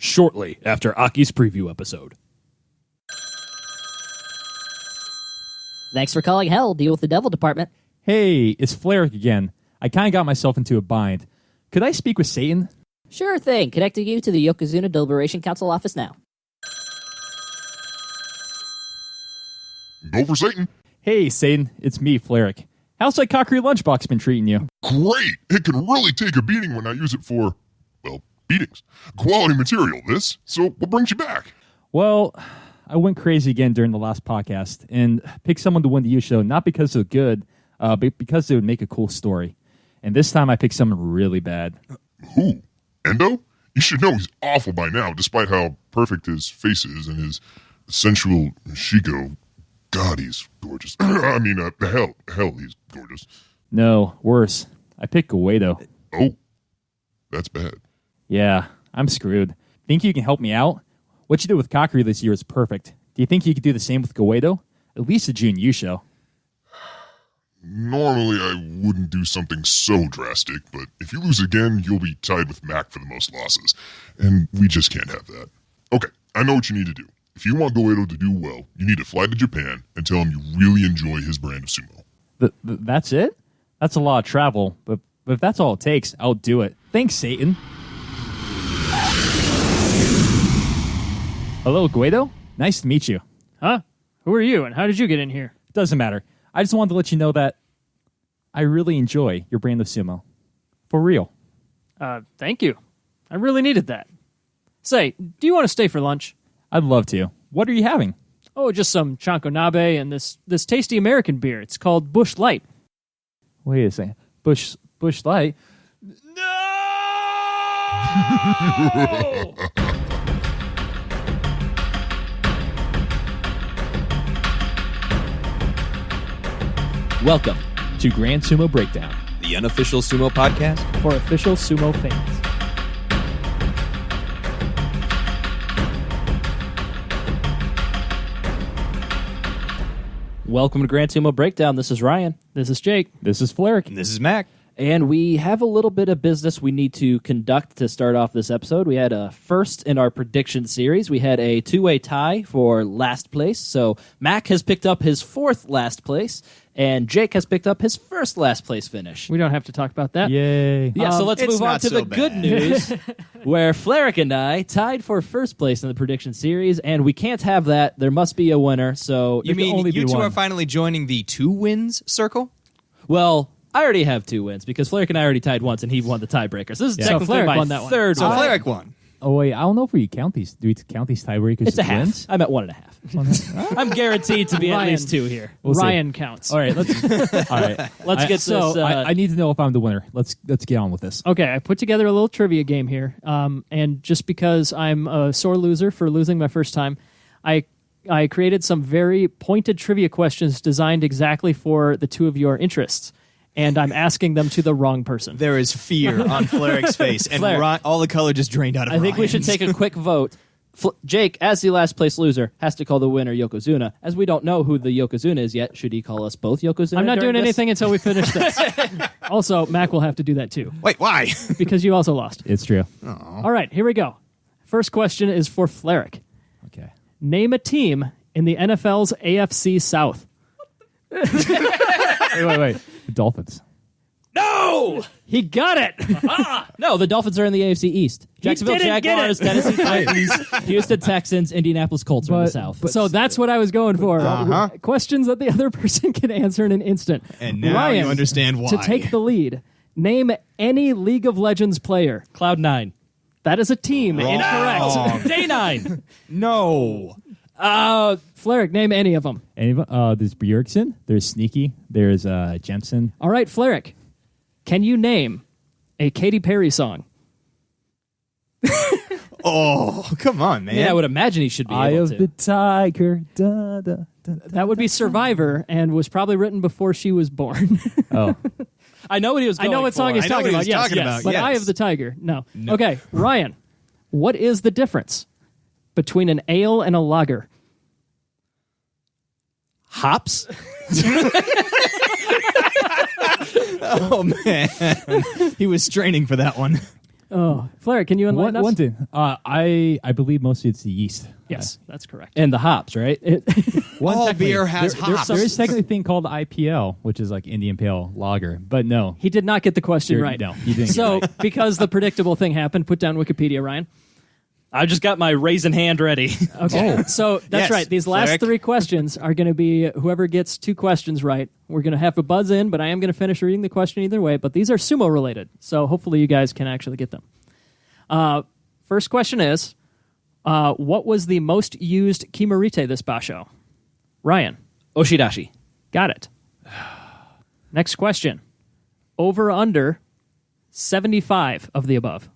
shortly after Aki's preview episode. Thanks for calling Hell, Deal with the Devil Department. Hey, it's Fleric again. I kind of got myself into a bind. Could I speak with Satan? Sure thing. Connecting you to the Yokozuna Deliberation Council office now. Go for Satan. Hey, Satan, it's me, Fleric. How's that Cockery lunchbox been treating you? Great. It can really take a beating when I use it for, well, beatings. Quality material, this. So what brings you back? Well, I went crazy again during the last podcast and picked someone to win the U show, not because they're good, but because they would make a cool story. And this time I picked someone really bad. Who? Endo? You should know he's awful by now, despite how perfect his face is and his sensual Shiko. God, he's gorgeous. I mean, hell, he's gorgeous. No, worse. I picked Guedo. Oh, that's bad. Yeah, I'm screwed. Think you can help me out? What you did with Cockery this year is perfect. Do you think you could do the same with Guedo? At least the June U show. Normally, I wouldn't do something so drastic, but if you lose again, you'll be tied with Mac for the most losses. And we just can't have that. Okay, I know what you need to do. If you want Guedo to do well, you need to fly to Japan and tell him you really enjoy his brand of sumo. That's it? That's a lot of travel, but if that's all it takes, I'll do it. Thanks, Satan. Hello, Guedo. Nice to meet you. Huh? Who are you, and how did you get in here? Doesn't matter. I just wanted to let you know that I really enjoy your brand of sumo. For real. Thank you. I really needed that. Say, do you want to stay for lunch? I'd love to. What are you having? Oh, just some chanko nabe and this tasty American beer. It's called Busch Light. Wait a second. Busch Light? No! Welcome to Grand Sumo Breakdown, the unofficial sumo podcast For official sumo fans. Welcome to Grand Sumo Breakdown. This is Ryan. This is Jake. This is Fleric. and this is Mac. And we have a little bit of business we need to conduct to start off this episode. We had a first in our prediction series. We had a two-way tie for last place. So Mac has picked up his fourth last place, and Jake has picked up his first last place finish. We don't have to talk about that. Yay. Yeah, so let's it's move on not to so the bad. good news, where Fleric and I tied for first place in the prediction series, and we can't have that. There must be a winner. So You mean only you be two one. are finally joining the 2 wins circle? well, I already have 2 wins because Fleric and I already tied once, and he won the tiebreaker. So this is Yeah. So technically Fleric my won that one. third So win. Fleric won. Oh, wait. I don't know if we count these. Do we count these tiebreakers It's a as half. wins? I'm at 1.5. I'm guaranteed to be at Ryan. least 2 here. We'll see. Ryan counts. All right. All right. Let's get so this. I need to know if I'm the winner. Let's get on with this. Okay, I put together a little trivia game here, and just because I'm a sore loser for losing my first time, I created some very pointed trivia questions designed exactly for the two of your interests, and I'm asking them to the wrong person. There is fear on Fleric's face, and Fleric. all the color just drained out of I think we should Ryan's. take a quick vote. Jake, as the last place loser, has to call the winner Yokozuna. As we don't know who the Yokozuna is yet, should he call us both Yokozuna? I'm not during doing this? anything until we finish this. Also, Mac will have to do that too, Wait, why? because you also lost. It's true. All right, here we go. First question is for Fleric. Okay. Name a team in the NFL's AFC South. Wait. The Dolphins. No! He got it! No, the Dolphins are in the AFC East. Jacksonville didn't get Jaguars, Tennessee Titans, Houston Texans, Indianapolis Colts are in the South. So that's what I was going for. Questions that the other person can answer in an instant. And now Ryan, you understand why. to take the lead, name any League of Legends player. Cloud9. That is a team. Incorrect. Day 9. No. Fleric, name any of them. There's Bjergsen. There's Sneaky. There's Jensen. All right, Fleric, can you name a Katy Perry song? Oh, come on, man. Yeah, I would imagine he should be Eye able of to. the Tiger. Da, da, da, da. That would be Survivor and was probably written before she was born. Oh. I know what he was I going know what song for. he's I know talking what about. he's Yes, talking yes. about, But yes. Eye of the Tiger, no. Okay, Ryan, what is the difference between an ale and a lager? Hops? Oh, man. He was straining for that one. Oh, Flair, can you enlighten us? One thing. I believe mostly it's the yeast. Yes, that's correct. And the hops, right? All technically, beer has there- hops. There is technically a thing called IPL, which is like Indian Pale Lager. But no. He did not get the question You're- right. no, you didn't get So, it right. because the predictable thing happened, put down Wikipedia, Ryan. I just got my raisin hand ready. Okay. So that's Yes, right. These last Flair. 3 questions are going to be whoever gets 2 questions right. We're going to have a buzz in, but I am going to finish reading the question either way. But these are sumo related, so hopefully you guys can actually get them. First question is, what was the most used Kimurite this basho? Ryan, Oshidashi. got it. Next question. Over under 75 of the above,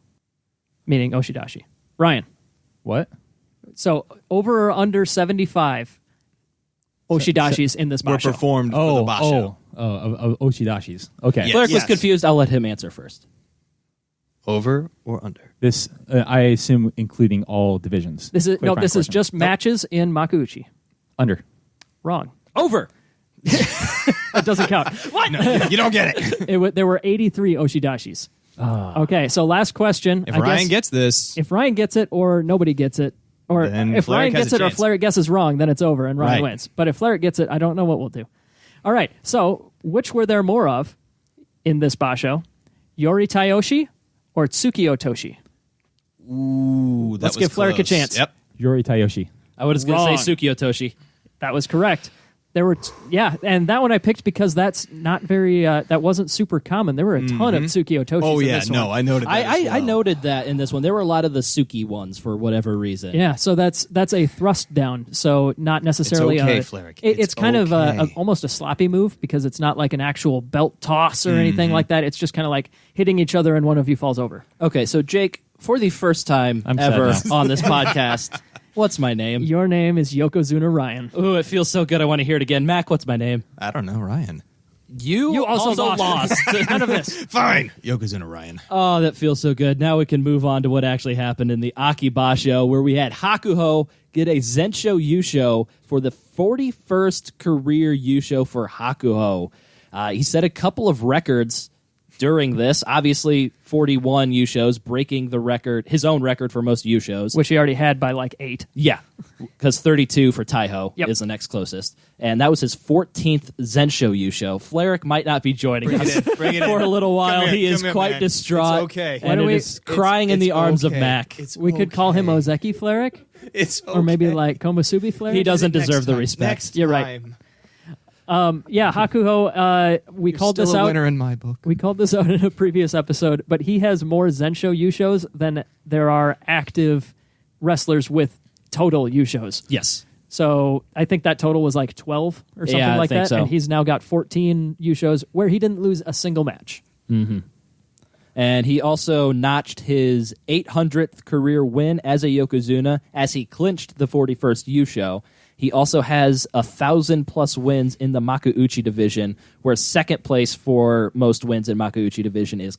meaning Oshidashi. Ryan. What? So over or under 75 Oshidashis in this Were basho. performed for the basho. Of Oshidashis. Okay. Yeah. Flair was Yes. confused. I'll let him answer first. Over or under? This, I assume, including all divisions. This is Clarifying this is question. just matches in Makuuchi. Under. Wrong. Over. That doesn't count. No, you don't get it. There were 83 Oshidashis. Okay, so last question. If I Ryan guess gets this, if Ryan gets it or nobody gets it, or Then if Flair Ryan has gets a it or chance. Flair guesses wrong, then it's over and Ryan Right. wins. But if Flair gets it, I don't know what we'll do. All right, so which were there more of in this basho? Yori Tayoshi or Tsukiyo Toshi? ooh, that Let's was give Flair a close. chance. Yep. Yori Tayoshi. I was going Wrong. to say Sukiyo Toshi. That was correct. There were, and that one I picked because that's not very, that wasn't super common. There were a ton of Tsukiyo Toshis Oh in yeah, this no, one. I noted that. I as well. noted that in this one. There were a lot of the Suki ones for whatever reason. Yeah, so that's a thrust down, so not necessarily okay, a. Flarik. It's It's kind of okay. almost a sloppy move because it's not like an actual belt toss or anything like that. It's just kind of like hitting each other and one of you falls over. Okay, so Jake, for the first time I'm sad ever now. on this podcast, what's my name? Your name is Yokozuna Ryan. Ooh, it feels so good. I want to hear it again. Mac, what's my name? I don't know, Ryan. You also lost. lost. None of this. Fine. Yokozuna Ryan. Oh, that feels so good. Now we can move on to what actually happened in the Akibasho, where we had Hakuho get a Zensho Yusho for the 41st career Yusho for Hakuho. He set a couple of records during this. Obviously, 41 Yushos, breaking the record, his own record for most Yushos. Which he already had by like 8. Yeah, because 32 for Taiho Yep. is the next closest. And that was his 14th Zensho Yusho. Flarik might not be joining us Bring it for in. a little while. Come here, He is come here, quite man. distraught. It's okay. Why And don't it we- is crying in the arms of okay. Mac. It's We could call him okay. Ozeki Flarik, It's or maybe okay. like Komusubi Flarik. He doesn't Next deserve the time. respect. Next You're right. time. Yeah, Hakuho. We You're called still this a out. winner in my book. We called this out in a previous episode, but he has more Zensho Yushos than there are active wrestlers with total Yushos. Yes. So I think that total was like 12 or something Yeah, I like think that. so. And he's now got 14 Yushos where he didn't lose a single match. And he also notched his 800th career win as a Yokozuna as he clinched the 41st Yusho. He also has 1,000+ wins in the Makuuchi division, where second place for most wins in Makuuchi division is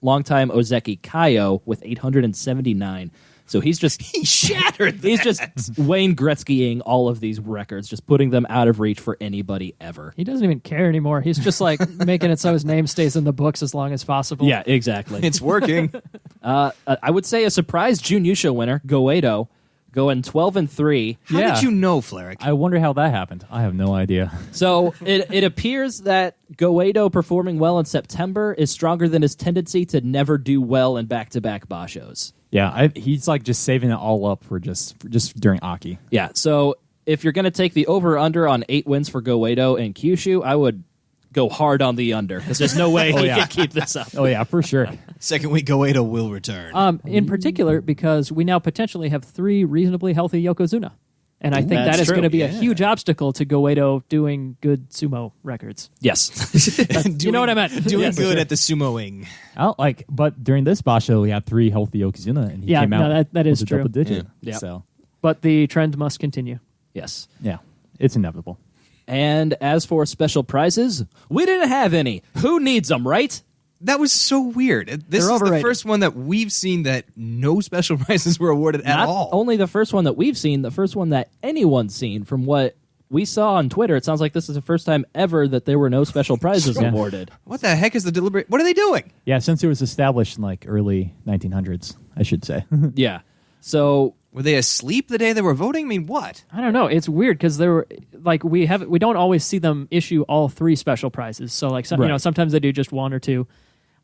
longtime Ozeki Kaio with 879. So he's just He shattered. he's just Wayne Gretzkying all of these records, just putting them out of reach for anybody ever. He doesn't even care anymore. He's just like making it so his name stays in the books as long as possible. Yeah, exactly. It's working. I would say a surprise Jun Yusho winner, Goedo, going 12-3. How Yeah. did you know, Flarik? I wonder how that happened. I have no idea. So it appears that Goedo performing well in September is stronger than his tendency to never do well in back-to-back bashos. Yeah, he's like just saving it all up for just during Aki. Yeah, so if you're going to take the over-under on 8 wins for Goedo and Kyushu, I would go hard on the under, because there's no way he yeah. can keep this up. Oh yeah, for sure. Second week, Goedo will return. In particular, because we now potentially have 3 reasonably healthy Yokozuna. And I think That's that is true. going to be a Yeah. huge obstacle to Goedo doing good sumo records. Yes. You know what I meant. Doing Yes. good at the sumoing. But during this basho, we had 3 healthy Yokozuna, and he Yeah, came out no, that is with a true. double digit. Yeah. Yep. So But the trend must continue. Yes. yeah, it's inevitable. And as for special prizes, we didn't have any. Who needs them, right? That was so weird. This They're is overrated. the first one that we've seen that no special prizes were awarded at Not all. only the first one that we've seen, the first one that anyone's seen from what we saw on Twitter, it sounds like this is the first time ever that there were no special prizes awarded. What the heck is the deliberate? What are they doing? Yeah, since it was established in like early 1900s, I should say. Yeah. So Were they asleep the day they were voting? I mean, what? I don't know. It's weird because there were like we don't always see them issue all 3 special prizes. So like Right. sometimes they do just 1 or 2.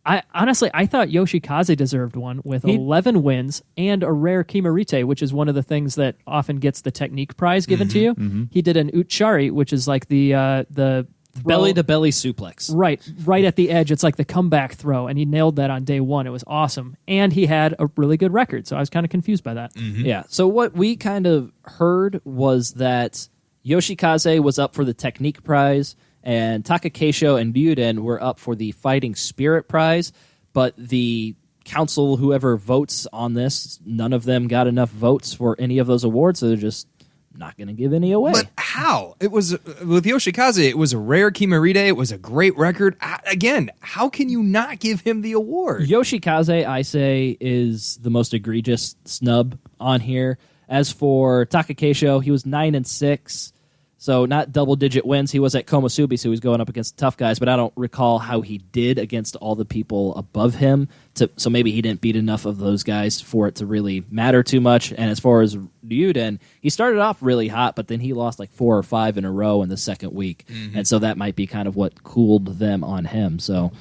I thought Yoshikaze deserved one with 11 wins and a rare Kimarite, which is one of the things that often gets the technique prize given to you. He did an Uchari, which is like the belly to belly suplex. right at the edge. It's like the comeback throw, and he nailed that on day 1. It was awesome, and he had a really good record. So I was kind of confused by that. Yeah. So what we kind of heard was that Yoshikaze was up for the technique prize, and Takakeisho and Ryuden were up for the fighting spirit prize, but the council, whoever votes on this, none of them got enough votes for any of those awards, so they're just not going to give any away. But how? It was with Yoshikaze. It was a rare Kimarite. It was a great record. Again, how can you not give him the award? Yoshikaze, I say, is the most egregious snub on here. As for Takakeisho, he was 9-6. So not double-digit wins. He was at Komusubi, so he was going up against tough guys, but I don't recall how he did against all the people above him. So maybe he didn't beat enough of those guys for it to really matter too much. And as far as Ryuden, he started off really hot, but then he lost like 4 or 5 in a row in the second week. And so that might be kind of what cooled them on him. So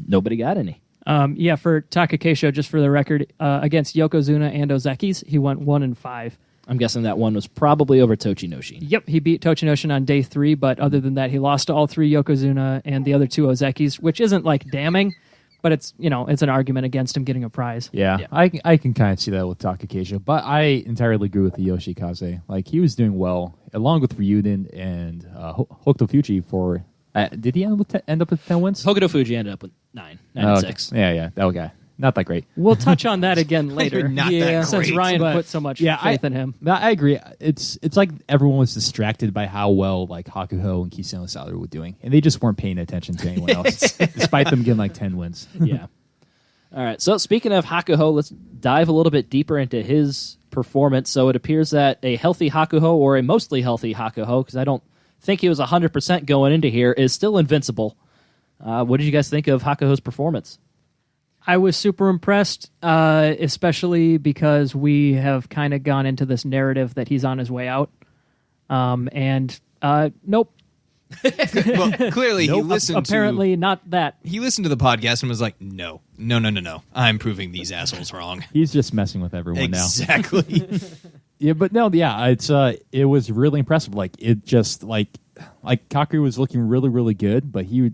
nobody got any. For Takakeisho, just for the record, against Yokozuna and Ozeki's, he went 1-5. I'm guessing that one was probably over Tochinoshin. Yep, he beat Tochinoshin on day 3, but other than that, he lost to all 3 Yokozuna and the other 2 Ozeki's, which isn't like damning, but it's it's an argument against him getting a prize. Yeah. I can kind of see that with Takakeisho, but I entirely agree with the Yoshikaze. Like, he was doing well, along with Ryuden and Hokuto Fuji for... did he end up with 10 wins? Hokuto Fuji ended up with 9-6. Yeah, that guy. Not that great. We'll touch on that again later. Not that Since great. Ryan But- put so much Yeah, faith in him. I agree. It's like everyone was distracted by how well like Hakuho and Kiseno Sato were doing, and they just weren't paying attention to anyone else, despite them getting like 10 wins. Yeah. All right. So speaking of Hakuho, let's dive a little bit deeper into his performance. So it appears that a healthy Hakuho, or a mostly healthy Hakuho, because I don't think he was 100% going into here, is still invincible. What did you guys think of Hakuho's performance? I was super impressed, especially because we have kind of gone into this narrative that he's on his way out. Nope. Well, clearly he listened Apparently not that. He listened to the podcast and was like, no. I'm proving these assholes wrong. He's just messing with everyone now. Exactly. Yeah, but no, yeah, it was really impressive. Like, it just like Kaku was looking really, really good, but he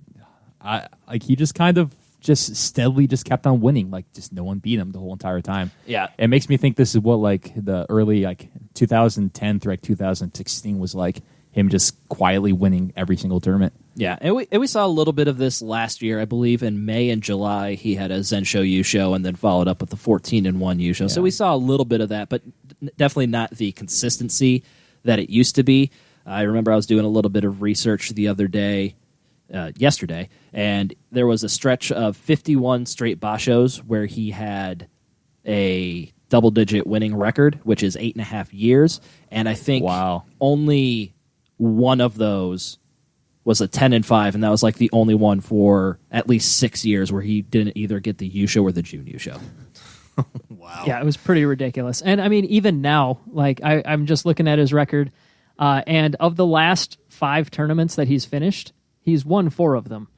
just kind of just steadily just kept on winning. Like, just no one beat him the whole entire time. Yeah. It makes me think this is what like the early 2010 through 2016 was like, him just quietly winning every single tournament. Yeah, and we saw a little bit of this last year, I believe. In May and July, he had a Zensho Yusho and then followed up with the 14-1 Yusho. Yeah. So we saw a little bit of that, but definitely not the consistency that it used to be. I remember I was doing a little bit of research the other day, yesterday, and there was a stretch of 51 straight Bashos where he had a double-digit winning record, which is 8.5 years, and I think only one of those was a 10-5, and that was like the only one for at least 6 years where he didn't either get the Yusho or the June Yusho. Wow. Yeah, it was pretty ridiculous. And I mean, even now, like I'm just looking at his record, and of the last 5 tournaments that he's finished, he's won 4 of them.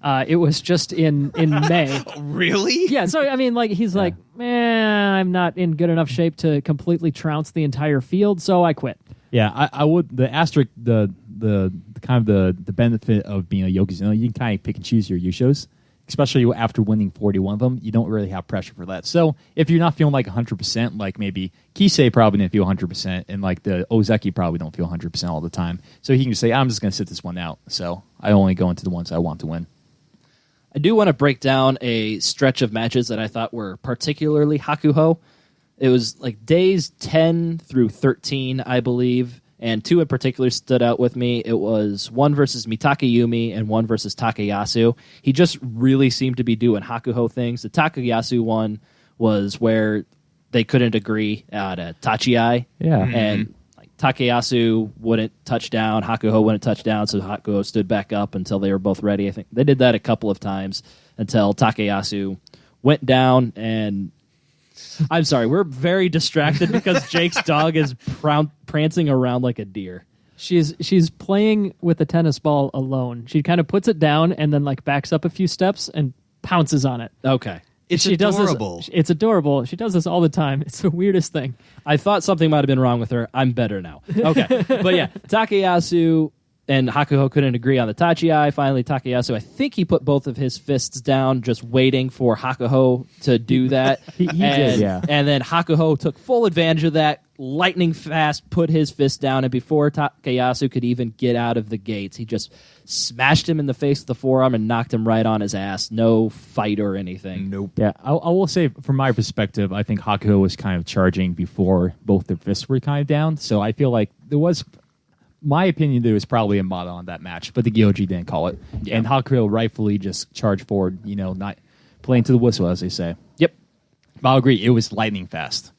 It was just in May. Really? Yeah, so I mean, like he's like, I'm not in good enough shape to completely trounce the entire field, so I quit. Yeah, I would. The asterisk, the kind of the benefit of being a Yokozuna, you can kind of pick and choose your Yushos, especially after winning 41 of them. You don't really have pressure for that. So if you're not feeling like 100%, like maybe Kisei probably didn't feel 100%, and like the Ozeki probably don't feel 100% all the time. So he can say, I'm just going to sit this one out. So I only go into the ones I want to win. I do want to break down a stretch of matches that I thought were particularly Hakuho. It was like days 10 through 13, I believe, and 2 in particular stood out with me. It was one versus Mitake Yumi and one versus Takayasu. He just really seemed to be doing Hakuho things. The Takayasu one was where they couldn't agree at a Tachiai. Yeah. And like Takayasu wouldn't touch down, Hakuho wouldn't touch down, so Hakuho stood back up until they were both ready. I think they did that a couple of times until Takayasu went down. And I'm sorry, we're very distracted because Jake's dog is prancing around like a deer. She's playing with the tennis ball alone. She kind of puts it down and then like backs up a few steps and pounces on it. Okay. It's She does this- adorable. It's adorable. She does this all the time. It's the weirdest thing. I thought something might have been wrong with her. I'm better now. Okay. But yeah, Takayasu and Hakuho couldn't agree on the Tachi-Ai. Finally, Takayasu, I think he put both of his fists down, just waiting for Hakuho to do that. He did, yeah. And then Hakuho took full advantage of that, lightning fast, put his fist down, and before Takayasu could even get out of the gates, he just smashed him in the face with the forearm and knocked him right on his ass. No fight or anything. Nope. Yeah, I will say from my perspective, I think Hakuho was kind of charging before both their fists were kind of down. So I feel like there was, my opinion, there was probably a model on that match, but the Gyoji didn't call it. And Hakuho rightfully just charged forward, not playing to the whistle, as they say. Yep. But I'll agree, it was lightning fast.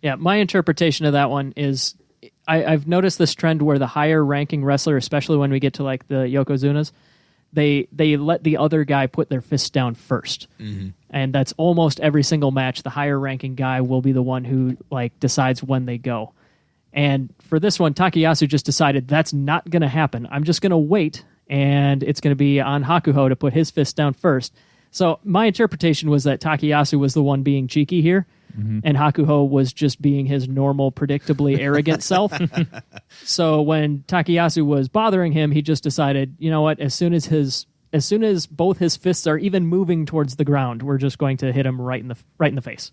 Yeah, my interpretation of that one is I've noticed this trend where the higher ranking wrestler, especially when we get to like the Yokozunas, they let the other guy put their fists down first. Mm-hmm. And that's almost every single match. The higher ranking guy will be the one who like decides when they go. And for this one, Takayasu just decided that's not going to happen. I'm just going to wait, and it's going to be on Hakuho to put his fist down first. So my interpretation was that Takayasu was the one being cheeky here, and Hakuho was just being his normal, predictably arrogant self. So when Takayasu was bothering him, he just decided, you know what? As soon as both his fists are even moving towards the ground, we're just going to hit him right in the face.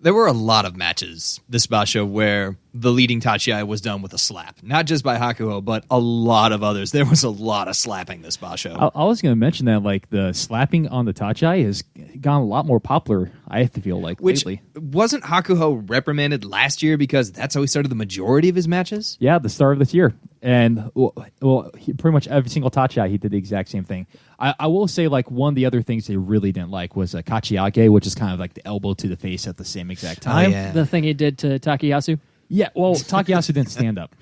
There were a lot of matches this Basho where the leading Tachi-Ai was done with a slap. Not just by Hakuho, but a lot of others. There was a lot of slapping this Basho. I was going to mention that like the slapping on the Tachi-Ai has gone a lot more popular, I have to feel like, Which lately. wasn't Hakuho reprimanded last year because that's how he started the majority of his matches? Yeah, the start of this year. And, pretty much every single Tachi-Ai, he did the exact same thing. I will say, like, one of the other things they really didn't like was a Kachiage, which is kind of like the elbow to the face at the same exact time. yeah. The thing he did to Takayasu. Yeah, well, Takayasu didn't stand up.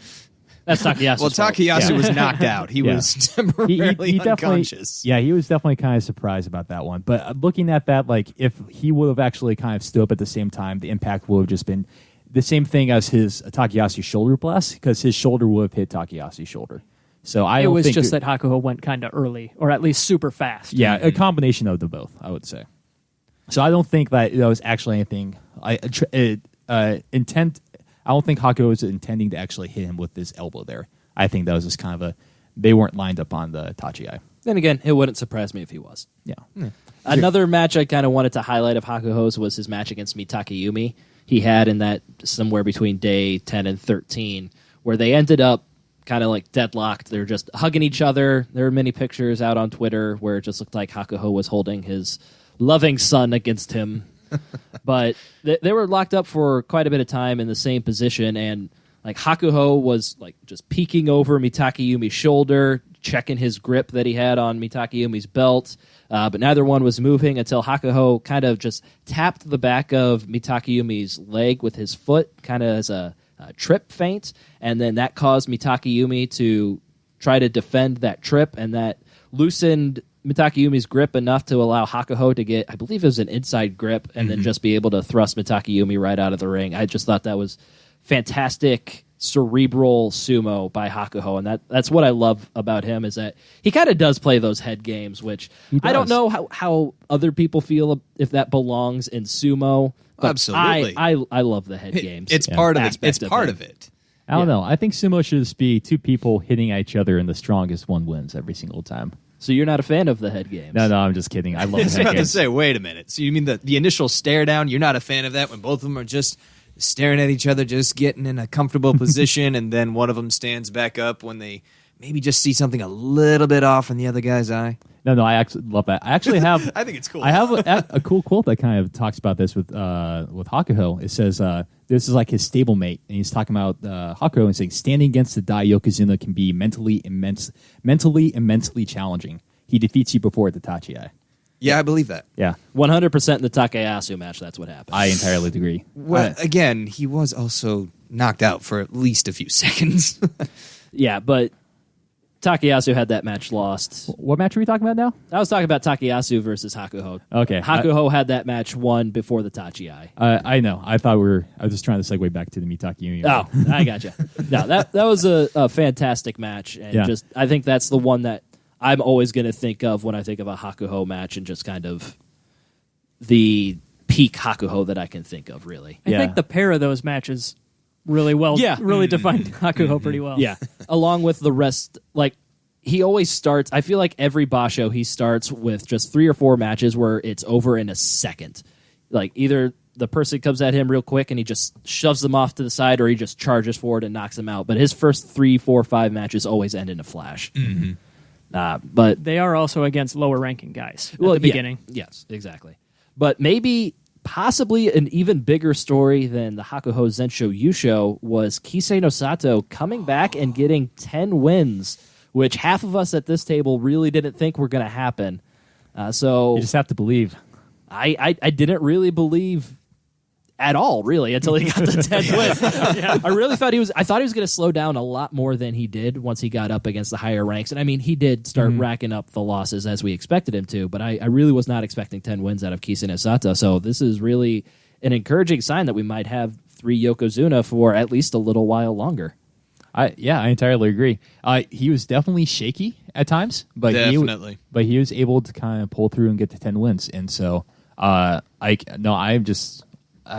That's Takayasu's Well, fault. Takayasu was knocked out. He Yeah. was temporarily definitely, unconscious. yeah, he was definitely kind of surprised about that one. But looking at that, like, if he would have actually kind of stood up at the same time, the impact would have just been the same thing as his Takayasu's shoulder blast, because his shoulder would have hit Takayasu's shoulder. So It was just that Hakuho went kind of early, or at least super fast. Yeah, a combination of the both, I would say. So I don't think that was actually anything. Intent. I don't think Hakuho was intending to actually hit him with his elbow there. I think that was just kind of they weren't lined up on the Tachi-Ai. Then again, it wouldn't surprise me if he was. Yeah. Another match I kind of wanted to highlight of Hakuho's was his match against Mitakayumi. He had in that somewhere between day 10 and 13, where they ended up kind of like deadlocked. They were just hugging each other. There were many pictures out on Twitter where it just looked like Hakuho was holding his loving son against him. But they were locked up for quite a bit of time in the same position, and like Hakuho was like just peeking over Mitakayumi's shoulder, checking his grip that he had on Mitakayumi's belt. But neither one was moving until Hakuho kind of just tapped the back of Mitakayumi's leg with his foot, kind of as a trip feint, and then that caused Mitakayumi to try to defend that trip, and that loosened Mitakayumi's grip enough to allow Hakuho to get, I believe it was an inside grip, and then just be able to thrust Mitakayumi right out of the ring. I just thought that was fantastic cerebral sumo by Hakuho, and that's what I love about him, is that he kind of does play those head games, which I don't know how other people feel if that belongs in sumo. But Absolutely. I love the head games. It's part of it. aspect It's part him. of it. I don't know. I think sumo should just be two people hitting at each other, and the strongest one wins every single time. So you're not a fan of the head games? No, I'm just kidding. I love I was the head about to games. say, wait a minute. So you mean the initial stare down, you're not a fan of that when both of them are just staring at each other, just getting in a comfortable position, and then one of them stands back up when they maybe just see something a little bit off in the other guy's eye? No, I actually love that. I actually have. I think it's cool. I have a cool quote that kind of talks about this with Hakuho. It says, "This is like his stablemate," and he's talking about Hakuho and saying, "Standing against the Dai Yokozuna can be mentally immensely challenging. He defeats you before the Tachi-Ai." Yeah, I believe that. Yeah, 100% in the Takayasu match, that's what happened. I entirely agree. Well, again, he was also knocked out for at least a few seconds. Yeah, but Takayasu had that match lost. What match are we talking about now? I was talking about Takayasu versus Hakuho. Okay. Hakuho had that match won before the Tachi-ai. I know. I was just trying to segue back to the Mitaki Yumi. Oh, I gotcha. No, that was a fantastic match, and Yeah. just I think that's the one that I'm always going to think of when I think of a Hakuho match, and just kind of the peak Hakuho that I can think of, really. I Yeah. think the pair of those matches really defined Hakuho pretty well. Yeah, along with the rest, like he always starts. I feel like every Basho he starts with just 3 or 4 matches where it's over in a second. Like either the person comes at him real quick and he just shoves them off to the side, or he just charges forward and knocks them out. But his first 3, 4, 5 matches always end in a flash. But They are also against lower ranking guys at well, the beginning. Yeah, yes, exactly. But maybe, possibly, an even bigger story than the Hakuho Zensho Yusho was Kisei no Sato coming back and getting 10 wins, which half of us at this table really didn't think were going to happen. So You just have to believe. I didn't really believe at all, really, until he got the 10th win. I really thought I thought he was going to slow down a lot more than he did once he got up against the higher ranks. And I mean, he did start racking up the losses as we expected him to, but I really was not expecting 10 wins out of Kisei no Sato. So this is really an encouraging sign that we might have 3 Yokozuna for at least a little while longer. I entirely agree. He was definitely shaky at times, but Definitely. he was able to kind of pull through and get to 10 wins. And so I'm just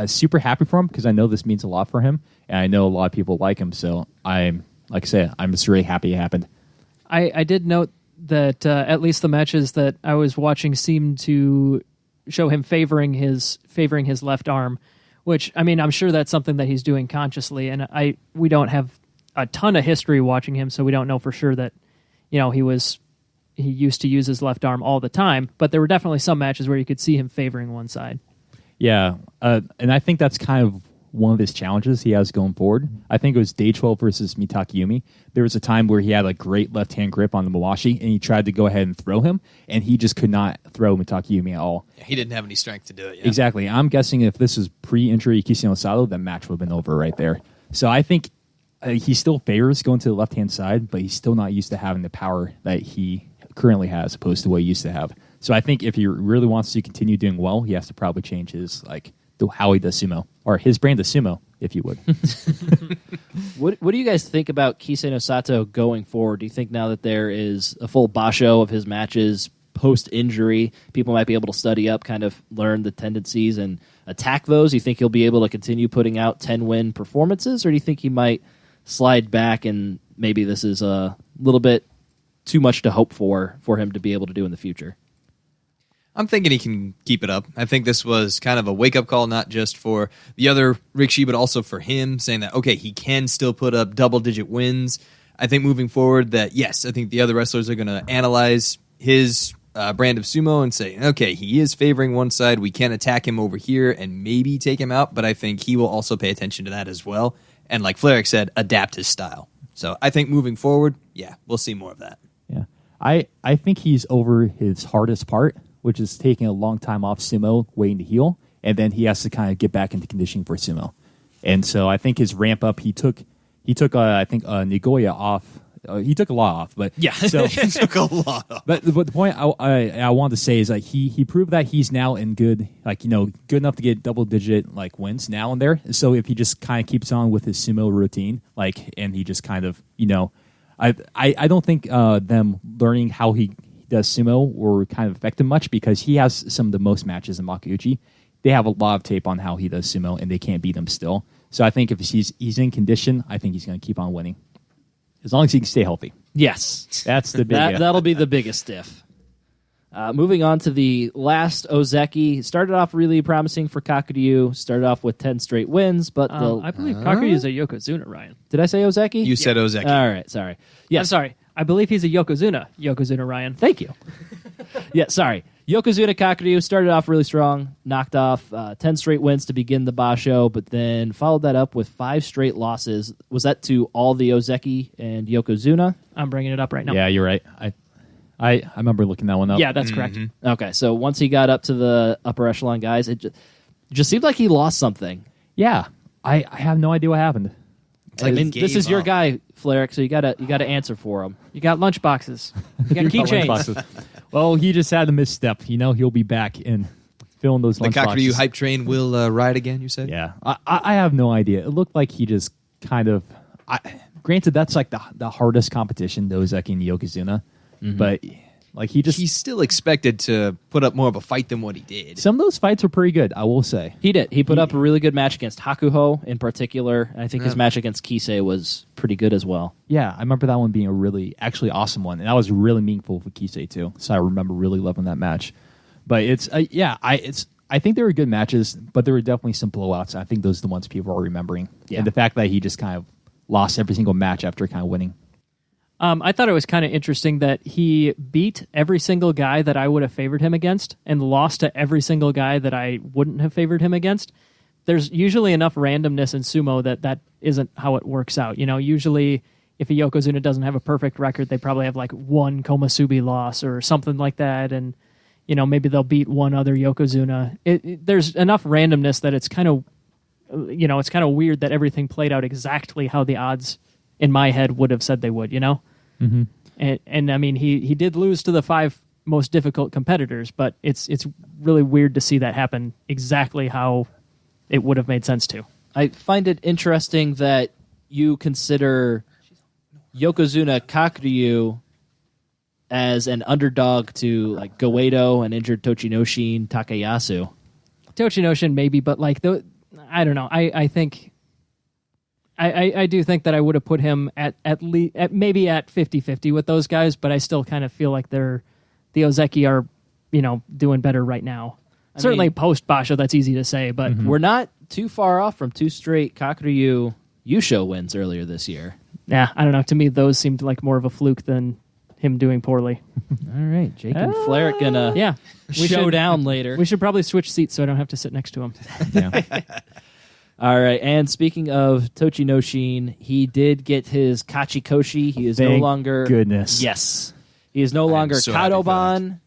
super happy for him, because I know this means a lot for him, and I know a lot of people like him. So I'm just really happy it happened. I did note that at least the matches that I was watching seemed to show him favoring his left arm, which, I mean, I'm sure that's something that he's doing consciously, and we don't have a ton of history watching him, so we don't know for sure that, you know, he used to use his left arm all the time, but there were definitely some matches where you could see him favoring one side. Yeah, and I think that's kind of one of his challenges he has going forward. I think it was Day 12 versus Mitaki Yumi. There was a time where he had a great left-hand grip on the Mawashi, and he tried to go ahead and throw him, and he just could not throw Mitaki Yumi at all. Yeah, he didn't have any strength to do it. Yeah. Exactly. I'm guessing if this was pre-injury Kisei no Sato, the match would have been over right there. So I think he still favors going to the left-hand side, but he's still not used to having the power that he currently has, opposed to what he used to have. So I think if he really wants to continue doing well, he has to probably change his how he does sumo, or his brand of sumo, if you would. What do you guys think about Kisei no Sato going forward? Do you think now that there is a full basho of his matches post-injury, people might be able to study up, kind of learn the tendencies and attack those? Do you think he'll be able to continue putting out 10-win performances, or do you think he might slide back and maybe this is a little bit too much to hope for him to be able to do in the future? I'm thinking he can keep it up. I think this was kind of a wake-up call, not just for the other Rikishi, but also for him, saying that, okay, he can still put up double-digit wins. I think moving forward that, yes, I think the other wrestlers are going to analyze his brand of sumo and say, okay, he is favoring one side. We can attack him over here and maybe take him out, but I think he will also pay attention to that as well. And like Flarek said, adapt his style. So I think moving forward, yeah, we'll see more of that. Yeah, I think he's over his hardest part, which is taking a long time off sumo, waiting to heal, and then he has to kind of get back into conditioning for sumo. And so I think his ramp up, he took I think Nagoya off. He took a lot off, but Yeah. So, It took a lot of. but the point I wanted to say is he proved that he's now in good good enough to get double digit wins now and there. So if he just kind of keeps on with his sumo routine, and he just kind of I don't think them learning how he does sumo will kind of affect him much, because he has some of the most matches in Makuuchi. They have a lot of tape on how he does sumo, and they can't beat him still. So I think if he's in condition, I think he's going to keep on winning, as long as he can stay healthy. Yes. That's the big. That'll be the biggest diff. Moving on to the last Ozeki. Started off really promising for Kakuryu. Started off with 10 straight wins, but I believe Kakuryu is a Yokozuna, Ryan. did I say Ozeki? You said Ozeki. All right, sorry. Yes. I'm sorry. I believe he's a Yokozuna, Ryan. Thank you. Yeah, sorry. Yokozuna Kakuryu started off really strong, knocked off 10 straight wins to begin the Basho, but then followed that up with 5 straight losses. Was that to all the Ozeki and Yokozuna? I'm bringing it up right now. Yeah, you're right. I remember looking that one up. Yeah, that's correct. Okay, so once he got up to the upper echelon guys, it just seemed like he lost something. Yeah. I have no idea what happened. It's like I mean, he this gave is your up. guy, Fleric, so you gotta answer for him. You got lunch boxes. You got keychains. Well, he just had a misstep. He'll be back and filling those The lunch Kakaryu boxes. hype train will ride again, you said? Yeah, I have no idea. It looked like he just kind of. Granted, that's like the hardest competition, Ozeki and Yokozuna, but like He's still expected to put up more of a fight than what he did. some of those fights were pretty good. I will say. He did. He put up a really good match against Hakuho in particular. And I think his match against Kisei was pretty good as well. Yeah, I remember that one being a really actually awesome one, and that was really meaningful for Kisei too. So I remember really loving that match. But it's I think they were good matches, but there were definitely some blowouts. I think those are the ones people are remembering. Yeah. And the fact that he just kind of lost every single match after kind of winning. I thought it was kind of interesting that he beat every single guy that I would have favored him against and lost to every single guy that I wouldn't have favored him against. There's usually enough randomness in sumo that isn't how it works out. Usually if a Yokozuna doesn't have a perfect record, they probably have like one Komusubi loss or something like that, and maybe they'll beat one other Yokozuna. There's enough randomness that it's kind of it's kind of weird that everything played out exactly how the odds in my head would have said they would, Mm-hmm. And I mean, he did lose to the 5 most difficult competitors, but it's really weird to see that happen exactly how it would have made sense to. I find it interesting that you consider Yokozuna Kakuryu as an underdog to like Goeido and injured Tochinoshin Takayasu. Tochinoshin maybe, but like I don't know. I think I do think that I would have put him at maybe at 50-50 with those guys, but I still kind of feel like the Ozeki are doing better right now. Certainly post Basho, that's easy to say, but We're not too far off from 2 straight Kakuryu Yusho wins earlier this year. yeah, I don't know. To me, those seemed like more of a fluke than him doing poorly. All right, Jake and Fleric gonna Yeah, show down later. We should probably switch seats so I don't have to sit next to him. Yeah. All right, and speaking of Tochinoshin, he did get his Kachikoshi. He is no Thank longer goodness. Yes, he is no longer so happy for Kadoban.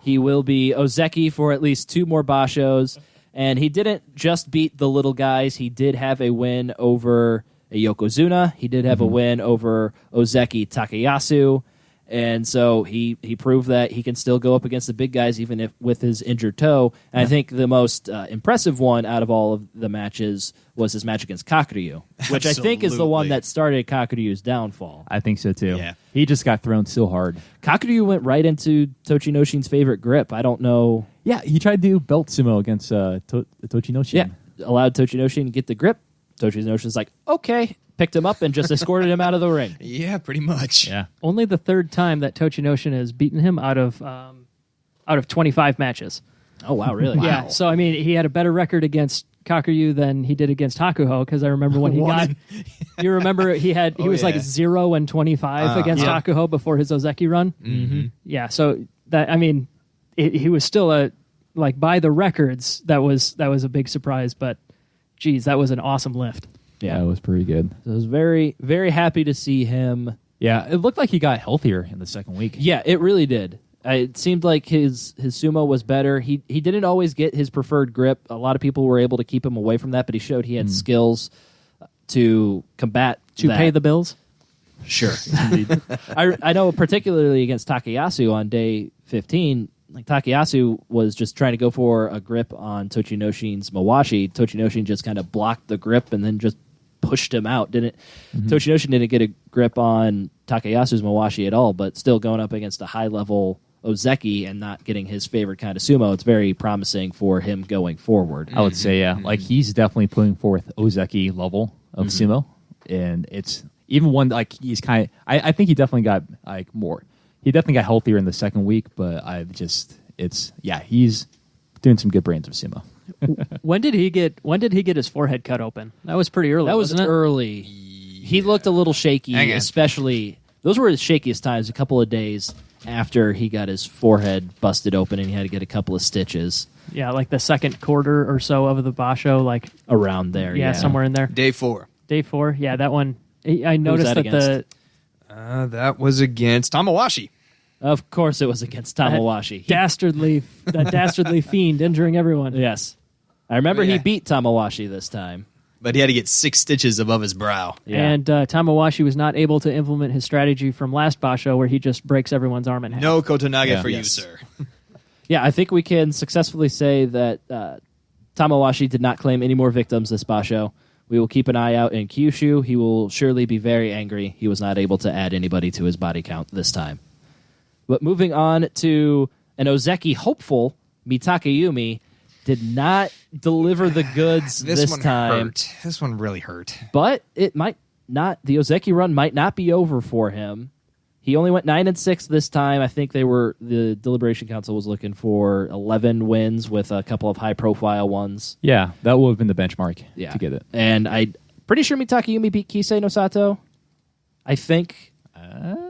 He will be Ozeki for at least 2 more Bashos, and he didn't just beat the little guys. He did have a win over a Yokozuna. He did have a win over Ozeki Takayasu. And so he proved that he can still go up against the big guys even if with his injured toe. And I think the most impressive one out of all of the matches was his match against Kakuryu, which I think is the one Absolutely. that started Kakuryu's downfall. I think so too. Yeah. He just got thrown so hard. Kakuryu went right into Tochinoshin's favorite grip. I don't know. Yeah, he tried to do belt sumo against Tochinoshin. Yeah, allowed Tochinoshin to get the grip. Tochinoshin's like, okay. Picked him up and just escorted him out of the ring. Yeah, pretty much. Yeah. Only the 3rd time that Tochinoshin has beaten him out of 25 matches. Oh, wow, really? Yeah, so I mean, he had a better record against Kakuryu than he did against Hakuho, because I remember when he got. You remember he was like 0-25 against Hakuho before his Ozeki run. Mm-hmm. Yeah, so that I mean, he was still like by the records that was a big surprise, but geez, that was an awesome lift. Yeah, it was pretty good. So I was very, very happy to see him. Yeah, it looked like he got healthier in the second week. Yeah, it really did. It seemed like his sumo was better. He didn't always get his preferred grip. A lot of people were able to keep him away from that, but he showed he had skills to combat To that. pay the bills. Sure. I know particularly against Takayasu on day 15, like Takayasu was just trying to go for a grip on Tochinoshin's Mawashi. Tochinoshin just kind of blocked the grip and then just pushed him out. Tochinoshin didn't get a grip on Takayasu's Mawashi at all, but still going up against a high-level Ozeki and not getting his favorite kind of sumo, it's very promising for him going forward. I would say, yeah. Like, he's definitely putting forth Ozeki level of sumo. And it's even one, like, he's kind of, I think he definitely got, like, more. He definitely got healthier in the second week, but he's doing some good brands of sumo. When did he get his forehead cut open? That was pretty early. That was wasn't it? early. He looked a little shaky, Hang on. especially those were his shakiest times. A couple of days after he got his forehead busted open, and he had to get a couple of stitches Yeah, like the second quarter or so of the Basho, like around there. yeah, somewhere in there. Day 4. Day 4, yeah, that one. I noticed that that the against? That was against Tamawashi. Of course it was against Tamawashi. That dastardly fiend injuring everyone. Yes. I remember Yeah. he beat Tamawashi this time. But he had to get 6 stitches above his brow. Yeah. And Tamawashi was not able to implement his strategy from last Basho where he just breaks everyone's arm in half. No Kotonaga Yeah. for you, Yes. sir. Yeah, I think we can successfully say that Tamawashi did not claim any more victims this Basho. We will keep an eye out in Kyushu. He will surely be very angry. He was not able to add anybody to his body count this time. But moving on to an Ozeki hopeful, Mitakayumi did not deliver the goods this one time. hurt. This one really hurt. But it might not. The Ozeki run might not be over for him. He only went 9-6 this time. I think the Deliberation Council was looking for 11 wins with a couple of high-profile ones. Yeah, that would have been the benchmark to get it. And I'm pretty sure Mitakayumi beat Kisei no Sato. I think,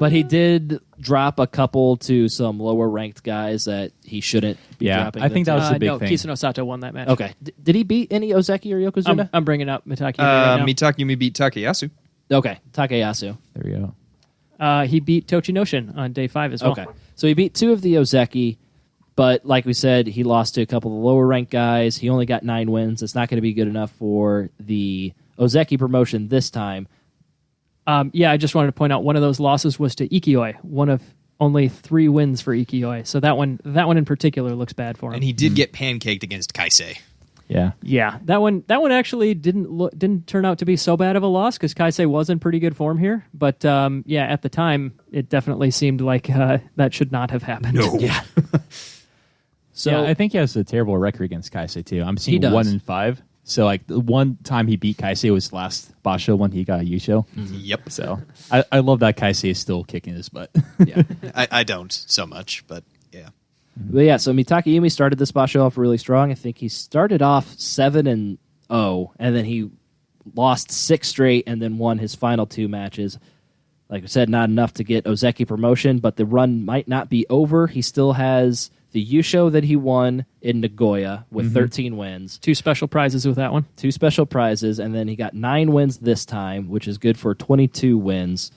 but he did drop a couple to some lower-ranked guys that he shouldn't be Yeah, dropping. I think them that was to. the big no, thing. Kisano Sato won that match. Okay. Did he beat any Ozeki or Yokozuna? I'm bringing up Mitaki right now. Mitakayumi beat Takayasu. Okay, Takayasu. There we go. He beat Tochinoshin on day 5 as well. Okay. So he beat 2 of the Ozeki, but like we said, he lost to a couple of lower ranked guys. He only got 9 wins. It's not going to be good enough for the Ozeki promotion this time. I just wanted to point out one of those losses was to Ikioi, one of only 3 wins for Ikioi. So that one in particular looks bad for him. And he did get pancaked against Kaisei. Yeah. Yeah, that one actually didn't turn out to be so bad of a loss because Kaisei was in pretty good form here. But at the time, it definitely seemed like that should not have happened. No. Yeah. So Yeah, I think he has a terrible record against Kaisei too. I'm He seeing does. 1-5. So like the one time he beat Kaisei was last Basho when he got a Yusho. Yep. So I love that Kaisei is still kicking his butt. yeah. I don't so much, but yeah. But yeah, so Mitakayumi started this Basho off really strong. I think he started off 7-0, and then he lost 6 straight and then won his final 2 matches. Like I said, not enough to get Ozeki promotion, but the run might not be over. He still has the Yusho that he won in Nagoya with 13 wins, 2 special prizes with that one. 2 special prizes, and then he got 9 wins this time, which is good for 22 wins.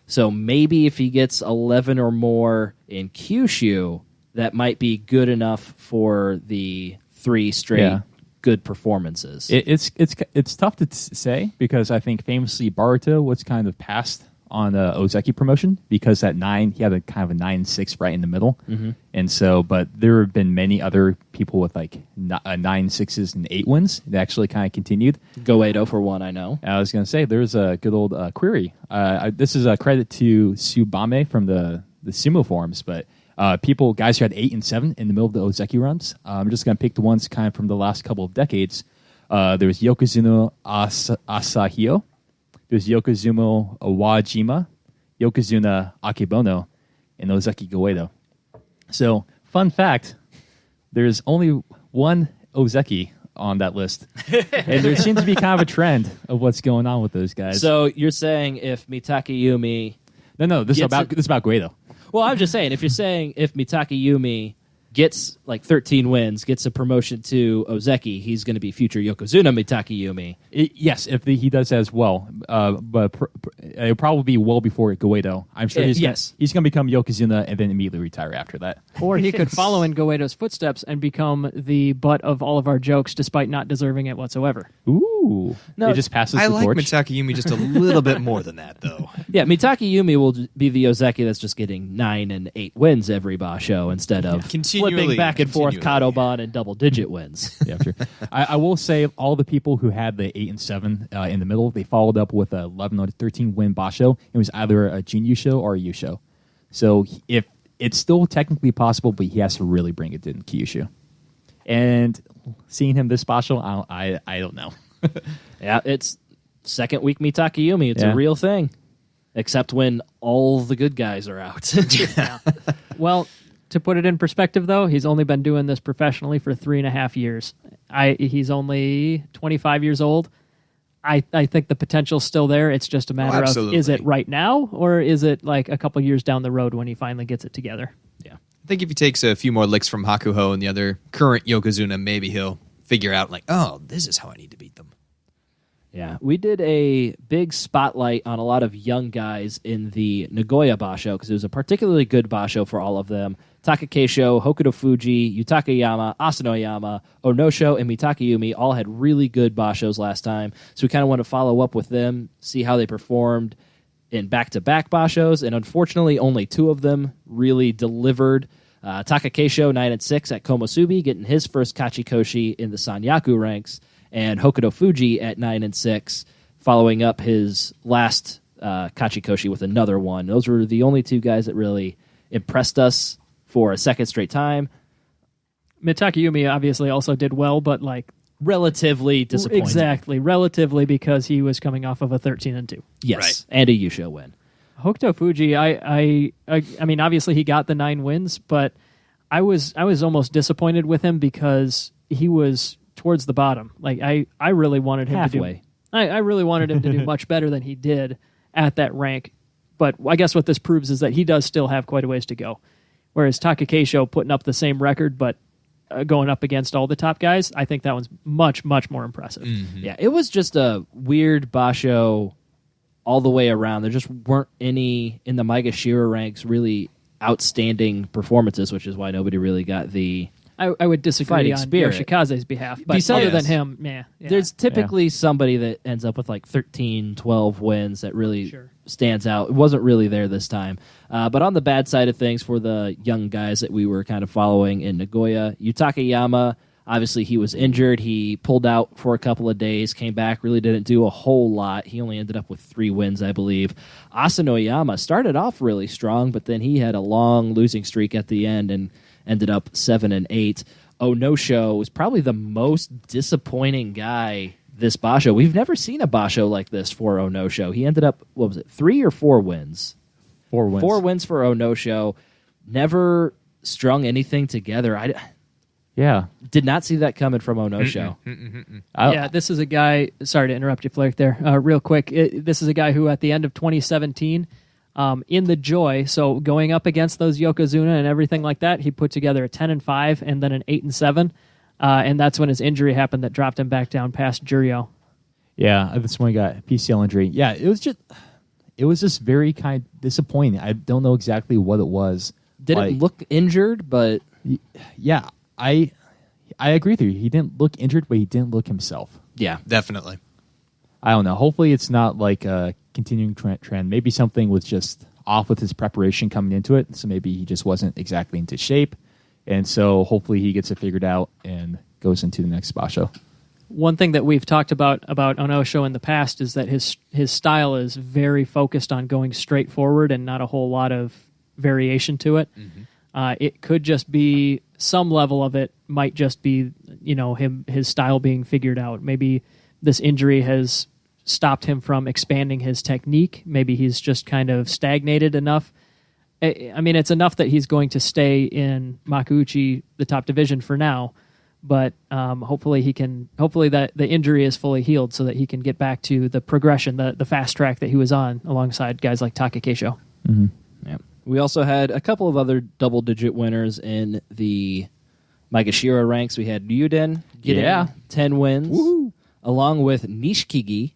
So maybe if he gets 11 or more in Kyushu, that might be good enough for the 3 straight good performances. It's tough to say because I think famously Baruto was kind of passed on Ozeki promotion because at 9 he had a kind of a 9-6 right in the middle, and so but there have been many other people with like 9-6s and 8 wins that actually kind of continued. Goedo for one, I know. I was going to say there's a good old query. This is a credit to Tsubame from the sumo forums, but guys who had 8 and 7 in the middle of the Ozeki runs. I'm just going to pick the ones kind of from the last couple of decades. There was Yokozuna Asahio. There's Yokozuna Wajima, Yokozuna Akebono, and Ozeki Goedo. So, fun fact, there's only one Ozeki on that list. And there seems to be kind of a trend of what's going on with those guys. So you're saying if Mitakayumi... No, this is Gets about Goedo. Well, I'm just saying, if you're saying if Mitakayumi gets like 13 wins, gets a promotion to Ozeki, he's going to be future Yokozuna Mitakayumi. Yes, if he does as well, but it'll probably be well before Goedo. I'm sure he's going to become Yokozuna and then immediately retire after that. Or he could follow in Goedo's footsteps and become the butt of all of our jokes despite not deserving it whatsoever. Ooh. No, he just passes I the like torch. Mitakayumi just a little bit more than that, though. Yeah, Mitakayumi will be the Ozeki that's just getting 9 and 8 wins every Basho instead of Continually, flipping back and forth continually. Kadoban and double-digit wins. Yeah, sure. I will say all the people who had the 8 and 7 in the middle, they followed up with a 11 or 13 win Basho. It was either a Jin Yusho or a Yusho. So if it's still technically possible, but he has to really bring it in Kyushu. And seeing him this Basho, I don't know. Yeah, it's second week Mitakayumi. It's Yeah. a real thing. Except when all the good guys are out. Well, to put it in perspective, though, he's only been doing this professionally for 3.5 years. He's only 25 years old. I think the potential's still there. It's just a matter of, absolutely. is it right now or is it like a couple years down the road when he finally gets it together? Yeah. I think if he takes a few more licks from Hakuho and the other current Yokozuna, maybe he'll figure out, like, oh, this is how I need to beat them. Yeah, we did a big spotlight on a lot of young guys in the Nagoya Basho because it was a particularly good Basho for all of them. Takakeisho, Hokuto Fuji, Yutakayama, Asanoyama, Onosho, and Mitakayumi all had really good Bashos last time. So we kind of want to follow up with them, see how they performed in back-to-back Bashos, and unfortunately only two of them really delivered. Takakeisho 9-6 at Komosubi, getting his first Kachikoshi in the Sanyaku ranks, and Hokuto Fuji at 9-6, following up his last Kachikoshi with another one. Those were the only two guys that really impressed us for a second straight time. Mitakayumi obviously also did well, but like Relatively disappointing. exactly, relatively because he was coming off of a 13-2. Yes, Right. and a Yusho win. Hokuto Fuji, I mean, obviously he got the 9 wins, but I was almost disappointed with him because he was towards the bottom. Like I really wanted him Halfway. to do. I really wanted him to do much better than he did at that rank. But I guess what this proves is that he does still have quite a ways to go. Whereas Takakeisho putting up the same record, but going up against all the top guys, I think that one's much, much more impressive. Yeah, it was just a weird Basho all the way around. There just weren't any in the Maegashira ranks really outstanding performances, which is why nobody really got the... I would disagree Fighting on spirit. Yoshikaze's behalf, but Besides- other than him, yeah. There's typically somebody that ends up with like 13, 12 wins that really Sure. stands out. It wasn't really there this time. But on the bad side of things for the young guys that we were kind of following in Nagoya, Yutakayama, obviously he was injured. He pulled out for a couple of days, came back, really didn't do a whole lot. He only ended up with 3 wins, I believe. Asanoyama started off really strong, but then he had a long losing streak at the end and ended up 7-8. Onosho was probably the most disappointing guy this Basho. We've never seen a Basho like this for Onosho. He ended up, 3 or 4 wins? 4 wins. 4 wins for Onosho. Never strung anything together. I Yeah. did not see that coming from Onosho. Yeah, this is a guy. Sorry to interrupt you, Flair. There, real quick. This is a guy who, at the end of 2017, in the Joy, so going up against those Yokozuna and everything like that, he put together a 10-5 and then an 8-7, and that's when his injury happened that dropped him back down past Juryo. Yeah, this one got a PCL injury. Yeah, it was just very kind of disappointing. I don't know exactly what it was. Didn't Like, look injured, but yeah, I agree with you. He didn't look injured, but he didn't look himself. yeah. Definitely. I don't know. Hopefully, it's not like a continuing trend. Maybe something was just off with his preparation coming into it. So maybe he just wasn't exactly into shape, and so hopefully he gets it figured out and goes into the next Basho. One thing that we've talked about Onosho in the past is that his style is very focused on going straight forward and not a whole lot of variation to it. It could just be some level of it might just be his style being figured out. Maybe this injury has stopped him from expanding his technique. Maybe he's just kind of stagnated enough. I mean, it's enough that he's going to stay in Makuuchi, the top division for now. But hopefully that the injury is fully healed so that he can get back to the progression, the fast track that he was on alongside guys like Takakeisho. Yeah. We also had a couple of other double-digit winners in the Maegashira ranks. We had Ryuden getting 10 wins, along with Nishikigi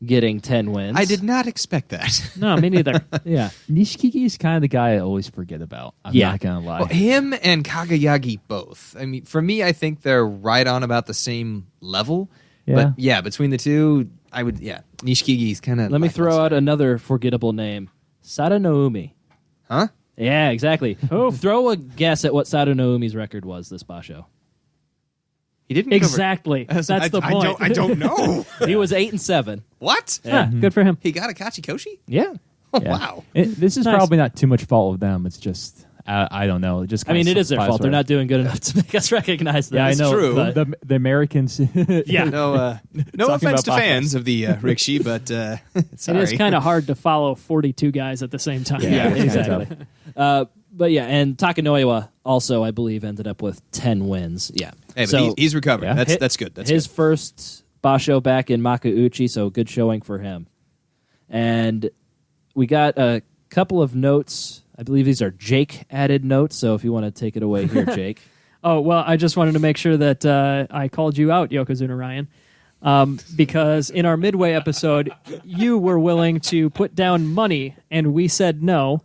getting 10 wins. I did not expect that. No, me neither. Yeah. Nishikigi is kind of the guy I always forget about. I'm Yeah. not gonna lie. Well, him and Kagayagi both. I mean, for me, I think they're right on about the same level. Yeah. But yeah, between the two, I would, Nishikigi's kind of. Let me throw out another forgettable name. Sada Noumi. Huh? Yeah, exactly. Throw a guess at what Sada Noumi's record was this Basho. He didn't Exactly. That's the point. I don't know. He was 8-7. What? Yeah, good for him. He got a Kachikoshi? Yeah. Oh, Yeah. wow. This is Nice. probably not too much fault of them. It's just I don't know. It just I mean, it is their flies fault. They're right. not doing good enough to make us recognize that. Yeah, I It's know. true. but the Americans. Yeah. No, no Talking offense to about fans of the Rikshi, but sorry. It is kind of hard to follow 42 guys at the same time. Yeah, it's kinda exactly. tough. But yeah, and Takanoiwa also, I believe, ended up with 10 wins. Yeah. Hey, but So he's recovered. Yeah. That's good. That's his good. first Basho back in Makuuchi, so good showing for him. And we got a couple of notes. I believe these are Jake added notes, so if you want to take it away here, Jake. Oh, well, I just wanted to make sure that I called you out, Yokozuna Ryan. because in our Midway episode, you were willing to put down money, and we said no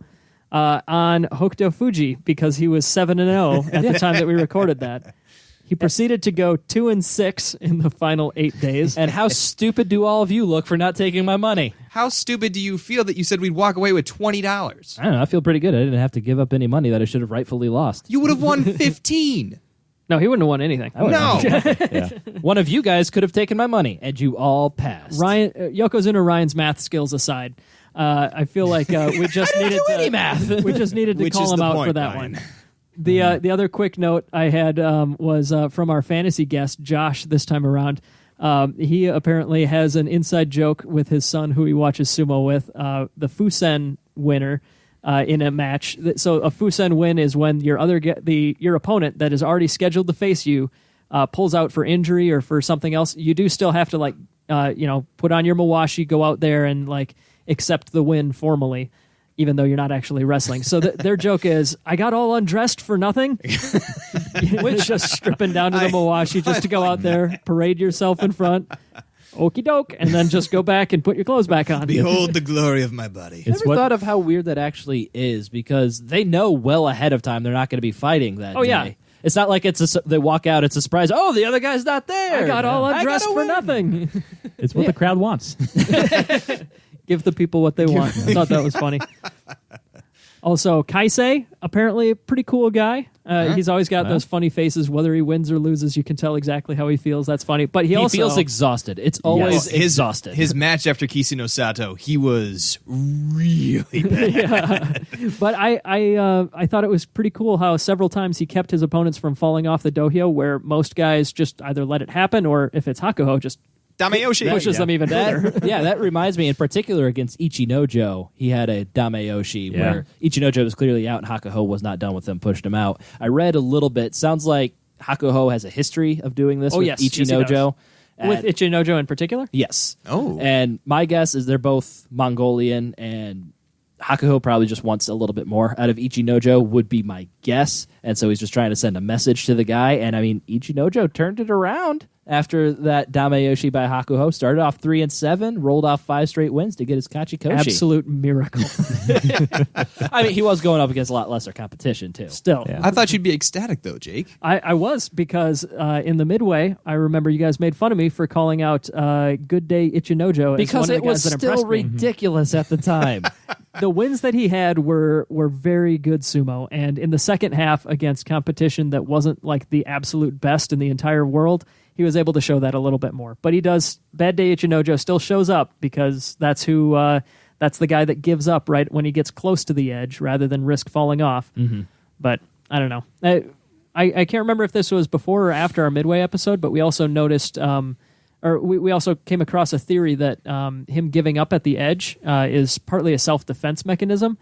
on Hokuto Fuji because he was 7-0 at the time that we recorded that. He proceeded to go 2-6 in the final 8 days. And how stupid do all of you look for not taking my money? How stupid do you feel that you said we'd walk away with $20? I don't know. I feel pretty good. I didn't have to give up any money that I should have rightfully lost. You would have won 15. No, he wouldn't have won anything. No. Yeah. One of you guys could have taken my money, and you all passed. Yokozuna Ryan's math skills aside, I feel like we just needed do any math. We just needed to Which call is him the out point, for that Ryan. one. The other quick note I had was from our fantasy guest Josh this time around. He apparently has an inside joke with his son who he watches sumo with, the Fusen winner in a match. So a Fusen win is when your opponent that is already scheduled to face you pulls out for injury or for something else. You do still have to put on your mawashi, go out there and accept the win formally, even though you're not actually wrestling. So their joke is, I got all undressed for nothing. Which just stripping down to the mawashi just to go out there, parade yourself in front, okie doke, and then just go back and put your clothes back on. Behold the glory of my body. I never thought of how weird that actually is, because they know well ahead of time they're not going to be fighting that day. Yeah. It's not like they walk out, it's a surprise. Oh, the other guy's not there. I got all undressed for win. nothing. It's what the crowd wants. Give the people what they want. I thought that was funny. Also, Kaisei, apparently a pretty cool guy. He's always got those funny faces. Whether he wins or loses, you can tell exactly how he feels. That's funny. But he also feels exhausted. It's always His exhausted. His match after Kisino Sato, he was really bad. But I thought it was pretty cool how several times he kept his opponents from falling off the dohyo, where most guys just either let it happen, or if it's Hakuho, just Damayoshi. pushes them even further. That reminds me, in particular, against Ichinojo, he had a Damayoshi where Ichinojo was clearly out and Hakuho was not done with him, pushed him out. I read a little bit. Sounds like Hakuho has a history of doing this with Ichinojo. With Ichinojo in particular? Yes. Oh. And my guess is they're both Mongolian, and Hakuho probably just wants a little bit more out of Ichinojo, would be my guess. And so he's just trying to send a message to the guy. And I mean, Ichinojo turned it around after that Damayoshi by Hakuho. Started off 3-7, rolled off 5 straight wins to get his Kachikoshi. Absolute miracle. I mean, he was going up against a lot lesser competition, too. Still. Yeah. I thought you'd be ecstatic, though, Jake. I was, because in the Midway, I remember you guys made fun of me for calling out Good Day Ichinojo as Because one of it the was guys that still impressed me. ridiculous at the time. The wins that he had were very good sumo, and in the second half against competition that wasn't like the absolute best in the entire world, he was able to show that a little bit more. But he does. Bad Day Ichinojo still shows up, because that's that's the guy that gives up right when he gets close to the edge rather than risk falling off. Mm-hmm. But I don't know. I can't remember if this was before or after our Midway episode, but we also noticed, we also came across a theory that him giving up at the edge is partly a self-defense mechanism,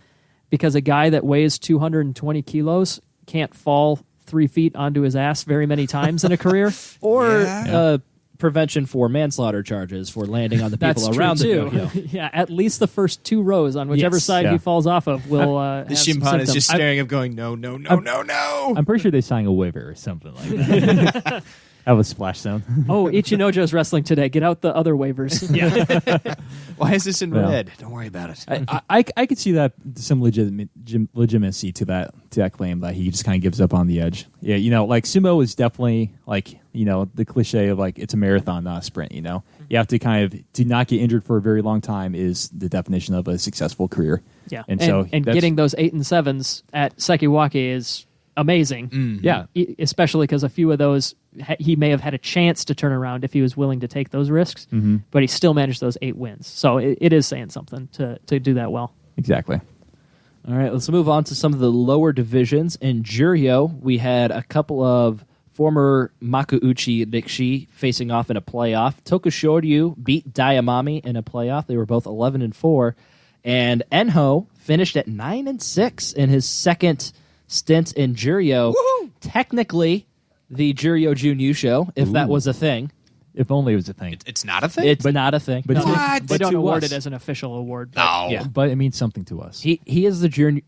because a guy that weighs 220 kilos can't fall 3 feet onto his ass very many times in a career. Or prevention for manslaughter charges for landing on the people That's around true the too. dohyo. Yeah, at least the first 2 rows on whichever Yes. side Yeah. he falls off of will The have some Shimpan is symptoms. just staring up going, no, no, no, no, no. I'm pretty sure they signed a waiver or something like that. Have a splash zone. Oh, Ichinojo's wrestling today. Get out the other waivers. Yeah. Why is this in Well. red? Don't worry about it. I could see that some legitimacy to that claim that he just kind of gives up on the edge. Yeah, like sumo is definitely like the cliche of like it's a marathon, not a sprint. You have to kind of to not get injured for a very long time is the definition of a successful career. Yeah. and so and that's- getting those 8 and 7s at Sekiwake is amazing. yeah. Especially because a few of those he may have had a chance to turn around if he was willing to take those risks, but he still managed those 8 wins. So it is saying something to do that well. Exactly. All right, let's move on to some of the lower divisions. In Juryo, we had a couple of former Makuuchi Rikshi facing off in a playoff. Tokushoryu beat Daiamami in a playoff. They were both 11-4. And Enho finished at 9-6 in his second stint in Juryo. Woohoo! Technically, the Juryo Junyu show, if that was a thing. If only it was a thing. It's not a thing? It's not a thing. But No. to- What? They don't to award us- it as an official award. No. Yeah. But it means something to us. He is the Juryo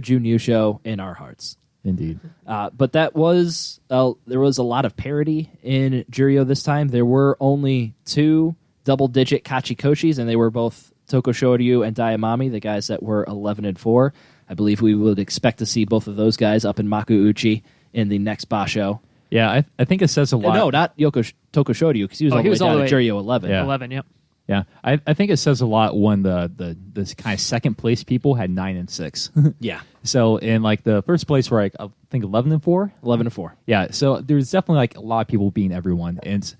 Junyu show in our hearts. Indeed. But that was there was a lot of parity in Juryo this time. There were only 2 double-digit Kachikoshis, and they were both Tokushoryu and Daiamami, the guys that were 11-4. I believe we would expect to see both of those guys up in Makuuchi in the next Basho. Yeah, I think it says a lot. No, not Tokushoryu, because he was all the way down at Juryo 11. Yeah. 11, yep. Yeah, I think it says a lot when the kind of second place people had 9 and 6. Yeah, So in like the first place were like I think 11-4. 11-4. Yeah, so there's definitely like a lot of people beating everyone, and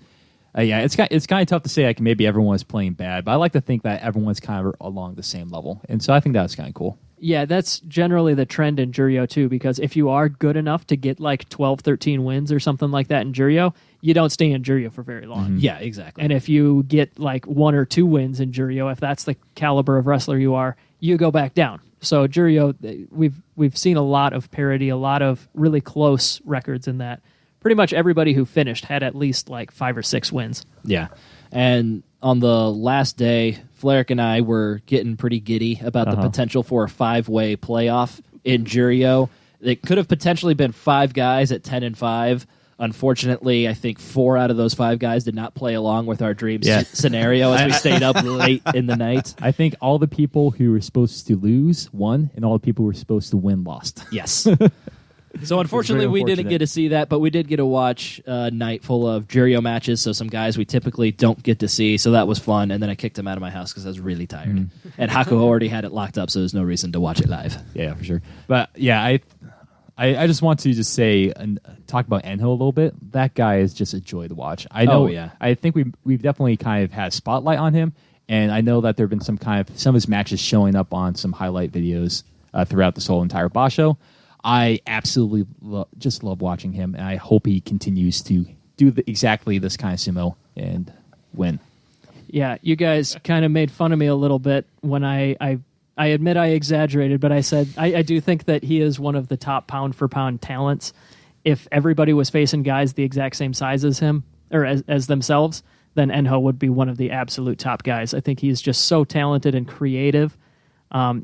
it's kind of tough to say like maybe everyone is playing bad, but I like to think that everyone's kind of along the same level, and so I think that's kind of cool. Yeah, that's generally the trend in Juryo too, because if you are good enough to get like 12, 13 wins or something like that in Juryo, you don't stay in Juryo for very long. Yeah, exactly. And if you get like 1 or 2 wins in Juryo, if that's the caliber of wrestler you are, you go back down. So Juryo, we've seen a lot of parity, a lot of really close records in that. Pretty much everybody who finished had at least like 5 or 6 wins. Yeah. And on the last day, Fleric and I were getting pretty giddy about the potential for a 5-way playoff in Juryo. It could have potentially been 5 guys at 10-5. Unfortunately, I think 4 out of those 5 guys did not play along with our dream scenario as we stayed up late in the night. I think all the people who were supposed to lose won, and all the people who were supposed to win lost. Yes. So unfortunately, we didn't get to see that, but we did get to watch a night full of Juryo matches, so some guys we typically don't get to see, so that was fun, and then I kicked him out of my house because I was really tired. And Hakuho already had it locked up, so there's no reason to watch it live. Yeah, for sure. But yeah, I just want to just say and talk about Enho a little bit. That guy is just a joy to watch. I know. yeah. I think we've definitely kind of had a spotlight on him, and I know that there have been some of his matches showing up on some highlight videos throughout this whole entire Basho. I absolutely just love watching him, and I hope he continues to do exactly this kind of sumo and win. Yeah, you guys kind of made fun of me a little bit when I admit I exaggerated, but I said I do think that he is one of the top pound-for-pound talents. If everybody was facing guys the exact same size as him, or as themselves, then Enho would be one of the absolute top guys. I think he's just so talented and creative.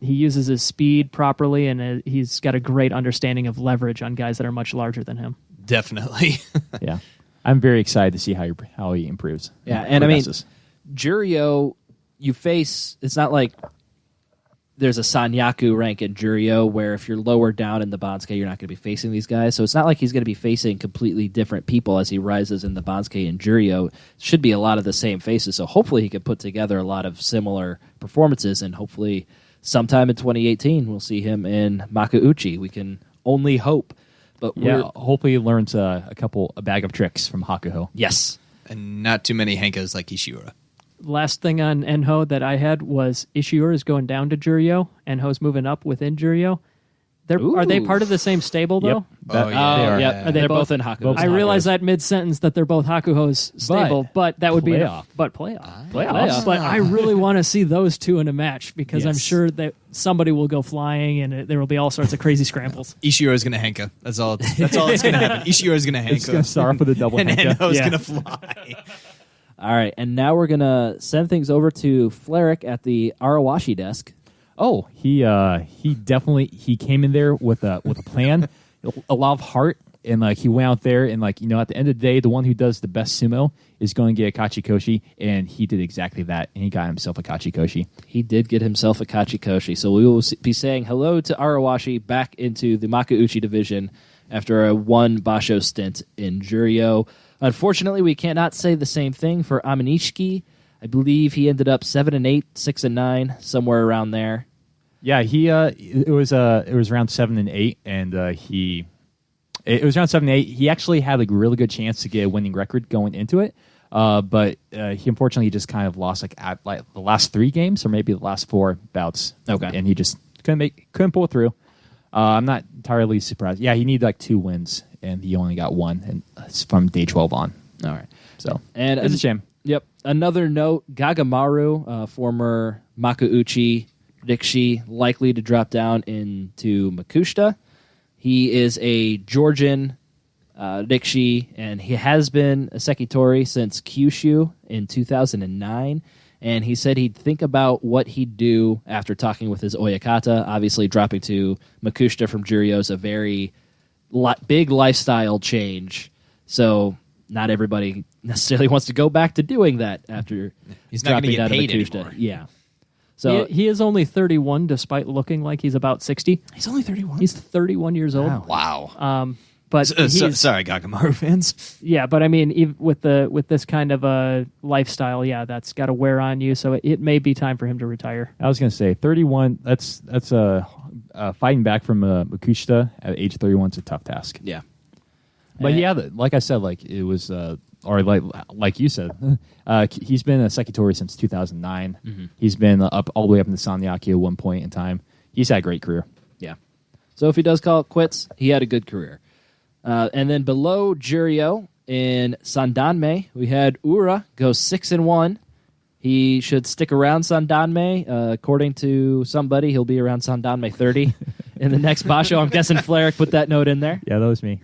He uses his speed properly, and he's got a great understanding of leverage on guys that are much larger than him. Definitely. Yeah, I'm very excited to see how he improves. Yeah, and I mean, Juryo, you face, it's not like there's a Sanyaku rank in Juryo where if you're lower down in the Bansuke, you're not going to be facing these guys. So it's not like he's going to be facing completely different people as he rises in the Bansuke and Juryo. It should be a lot of the same faces. So hopefully he can put together a lot of similar performances, and hopefully sometime in 2018 we'll see him in Makuuchi. We can only hope. But hopefully he learns a bag of tricks from Hakuho. Yes. And not too many Henkas like Ishiura. Last thing on Enho that I had was Ishiura is going down to Juryo, Enho's moving up within Juryo. Are they part of the same stable, though? Yep. They are. Yep. Are they They're both both in Hakuho. I realized that mid-sentence that they're both Hakuho's stable, but that would playoff. be playoff. Playoffs. But I really want to see those two in a match because I'm Yes. sure that somebody will go flying and there will be all sorts of crazy scrambles. Ishiura's going to Henka. That's all that's going to happen. Ishiura's going to It's going Henka. to start off with a double And Henka. Enho's Yeah. going to fly. All right, and now we're going to send things over to Fleric at the Arawashi desk. Oh, he definitely came in there with a plan, a lot of heart, and like he went out there and like at the end of the day, the one who does the best sumo is going to get a Kachikoshi, and he did exactly that, and he got himself a Kachikoshi. He did get himself a Kachikoshi, so we will be saying hello to Arawashi back into the Makuuchi division after a one Basho stint in Juryo. Unfortunately, we cannot say the same thing for Aminishiki. I believe he ended up 7-8, 6-9, somewhere around there. Yeah, it was around 7 and 8, and it was around 7 and 8. He actually had a really good chance to get a winning record going into it, but he unfortunately just kind of lost at the last 3 games or maybe the last 4 bouts. Okay, and he just couldn't pull it through. I'm not entirely surprised. Yeah, he needed 2 wins, and he only got 1, and it's from day 12 on. All right, So and it's a shame. Yep. Another note: Gagamaru, former Makuuchi Rikishi, likely to drop down into Makushita. He is a Georgian Rikishi, and he has been a Sekitori since Kyushu in 2009. And he said he'd think about what he'd do after talking with his Oyakata. Obviously, dropping to Makushita from Juryo is a very big lifestyle change. So not everybody necessarily wants to go back to doing that after He's not gonna dropping get out of paid Makushta. anymore. Yeah. So he is only 31, despite looking like he's about 60. he's only 31. He's 31 years old. Wow. But he's, Sorry, Gagamaru fans. yeah, but I mean, with this kind of a lifestyle, yeah, that's got to wear on you. So it may be time for him to retire. I was going to say 31. That's fighting back from Makushita at age 31 is a tough task. Yeah. But yeah, like I said, like it was, or like you said, he's been a Sekitori since 2009. Mm-hmm. He's been up all the way up into Sanyaki at one point in time. He's had a great career. Yeah. So if he does call it quits, he had a good career. And then below Juryo in Sandanme, we had Ura go 6-1. He should stick around Sandanme. According to somebody, he'll be around Sandanme 30 in the next Basho. I'm guessing Fleric put that note in there. Yeah, that was me.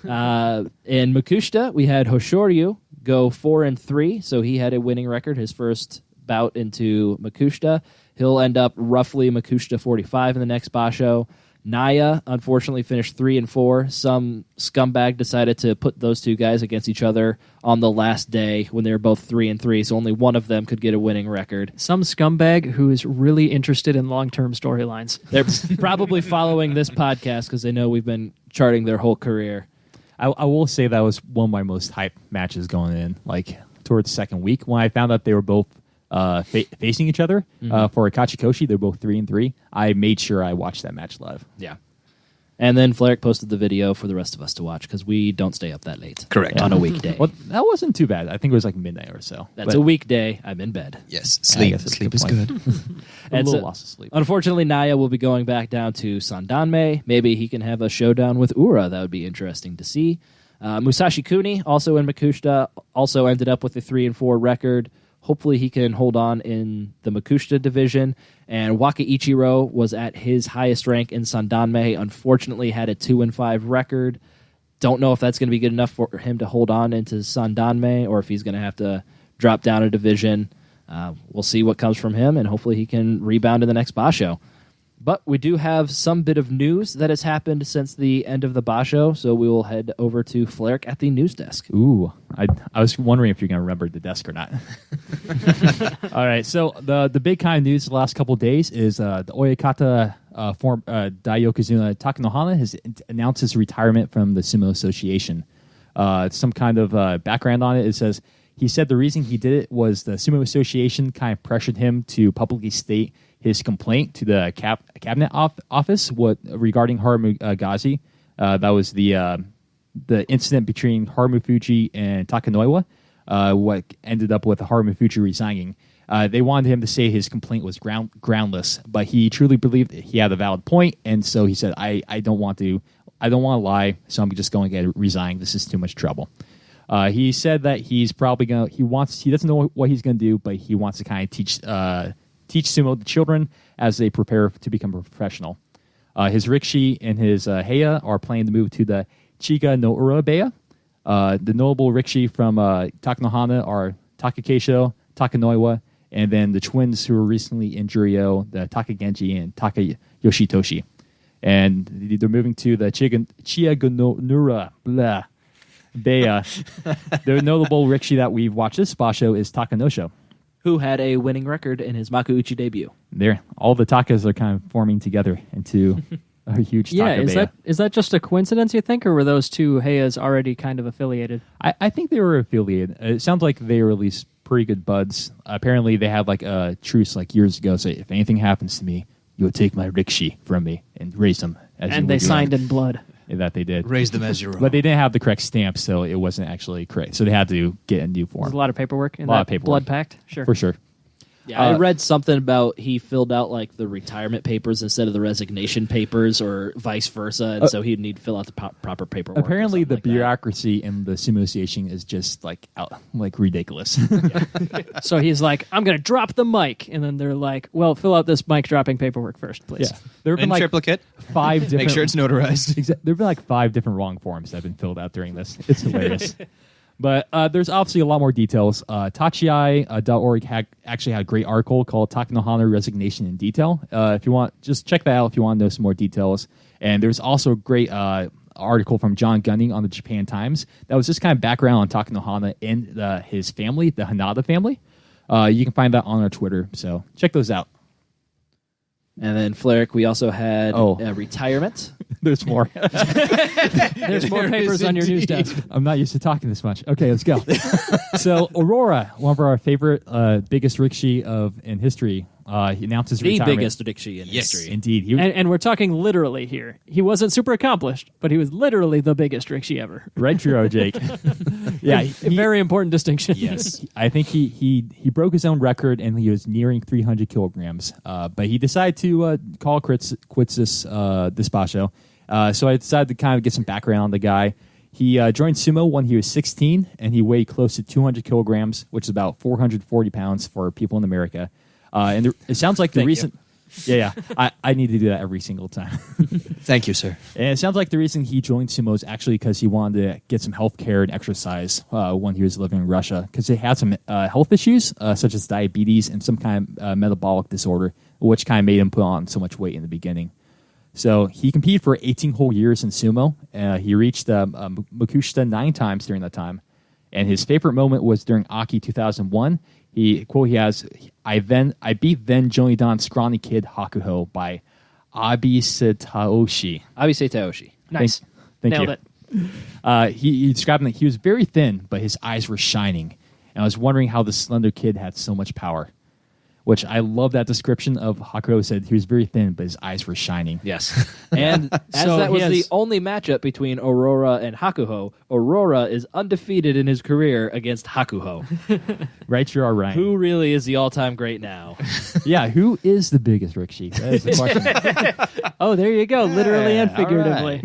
In Makushita, we had Hoshoryu go 4-3, so he had a winning record his first bout into Makushita. He'll end up roughly Makushita 45 in the next Basho. Naya, unfortunately, finished 3-4. Some scumbag decided to put those two guys against each other on the last day when they were both 3-3, so only one of them could get a winning record. Some scumbag who is really interested in long-term storylines. They're probably following this podcast because they know we've been charting their whole career. I will say that was one of my most hyped matches going in, like towards the second week when I found out they were both facing each other for Kachikoshi. They're both 3-3. I made sure I watched that match live. Yeah. And then Fleric posted the video for the rest of us to watch because we don't stay up that late. Correct. On a weekday. Well, that wasn't too bad. I think it was like midnight or so. That's But a weekday. I'm in bed. Yes, I sleep. guess that's a Sleep good is point. good. a And little so- loss of sleep. Unfortunately, Naya will be going back down to Sandanme. Maybe he can have a showdown with Ura. That would be interesting to see. Musashi Kuni, also in Makushita, also ended up with a 3-4 record. Hopefully he can hold on in the Makushita division. And Waka Ichiro was at his highest rank in Sandanme. Unfortunately, had a 2-5 record. Don't know if that's going to be good enough for him to hold on into Sandanme or if he's going to have to drop down a division. We'll see what comes from him, and hopefully he can rebound in the next Basho. But we do have some bit of news that has happened since the end of the Basho, so we will head over to Fleric at the news desk. Ooh, I was wondering if you're going to remember the desk or not. All right, so the big kind of news the last couple of days is the Oyakata Daiokozuna Takanohana has announced his retirement from the Sumo Association. Some kind of background on it. It says he said the reason he did it was the Sumo Association kind of pressured him to publicly state his complaint to the cabinet office regarding Harumu Gazi. That was the incident between Harumu Fuji and Takanoiwa, what ended up with Harumu Fuji resigning. They wanted him to say his complaint was groundless, but he truly believed that he had a valid point, and so he said, I don't want to lie, so I'm just going to get resigned. This is too much trouble. He said that he's probably he doesn't know what he's going to do, but he wants to kind of teach sumo to children as they prepare to become a professional. His Rikishi and his Heya are planning to move to the Chiga no Urabeya. The notable Rikishi from Takanohana are Takakeisho, Takanoiwa, and then the twins who were recently in Juryo, the Takagenji and Takayoshitoshi. And they're moving to the Chiga no Urabeya. The notable Rikishi that we've watched this Basho is Takanosho. Who had a winning record in his Makuuchi debut. There, all the takas are kind of forming together into a huge Yeah, taka is that just a coincidence, you think, or were those two Heias already kind of affiliated? I think they were affiliated. It sounds like they were at least pretty good buds. Apparently, they had like a truce like years ago. So if anything happens to me, you'll take my Rikishi from me and raise them. And they signed in blood. That they did. Raise them as your own. But they didn't have the correct stamp, so it wasn't actually correct. So they had to get a new form. There's a lot of paperwork in A lot that of paperwork. blood pact. Sure. For sure. Yeah, I read something about he filled out like the retirement papers instead of the resignation papers, or vice versa, and so he'd need to fill out the proper paperwork. or Apparently, something the like that. bureaucracy in the Sumo Association is just like ridiculous. So he's like, I'm going to drop the mic. And then they're like, well, fill out this mic dropping paperwork first, please. Yeah, there have been in like triplicate. 5 different. Make sure it's notarized. There have been like 5 different wrong forms that have been filled out during this. It's hilarious. But there's obviously a lot more details. Tachiai.org actually had a great article called Takanohana Resignation in Detail. If you want, just check that out if you want to know some more details. And there's also a great article from John Gunning on the Japan Times. That was just kind of background on Takanohana and his family, the Hanada family. You can find that on our Twitter, so check those out. And then, Flerick, we also had a retirement. There's more. There's more papers on your news desk. I'm not used to talking this much. Okay, let's go. So, Aurora, one of our favorite, biggest rikishi in history, he announced his The retirement. biggest rikishi in history. Indeed. And we're talking literally here. He wasn't super accomplished, but he was literally the biggest rikishi ever. Right, Truro, Jake. Yeah, Very important distinction. Yes. I think he broke his own record and he was nearing 300 kilograms. But he decided to call quits this basho. So I decided to kind of get some background on the guy. He joined sumo when he was 16, and he weighed close to 200 kilograms, which is about 440 pounds for people in America. And it sounds like the reason... Yeah. I need to do that every single time. Thank you, sir. And it sounds like the reason he joined sumo is actually because he wanted to get some health care and exercise when he was living in Russia, because he had some health issues, such as diabetes and some kind of metabolic disorder, which kind of made him put on so much weight in the beginning. So he competed for 18 whole years in sumo. He reached Makushita 9 times during that time. And his favorite moment was during Aki 2001. He has, I beat then Jonidan scrawny kid Hakuho by Abisetaoshi. Abisetaoshi. Nice. Thank Nailed you. it. He described him that he was very thin, but his eyes were shining. And I was wondering how the slender kid had so much power. Which I love that description of Hakuho. Said he was very thin, but his eyes were shining. Yes. And as So that he was the has- only matchup between Aurora and Hakuho, Aurora is undefeated in his career against Hakuho. Right, you are right. Who really is the all-time great now? Yeah, who is the biggest rikishi? That is the question. Oh, there you go. Literally and all figuratively.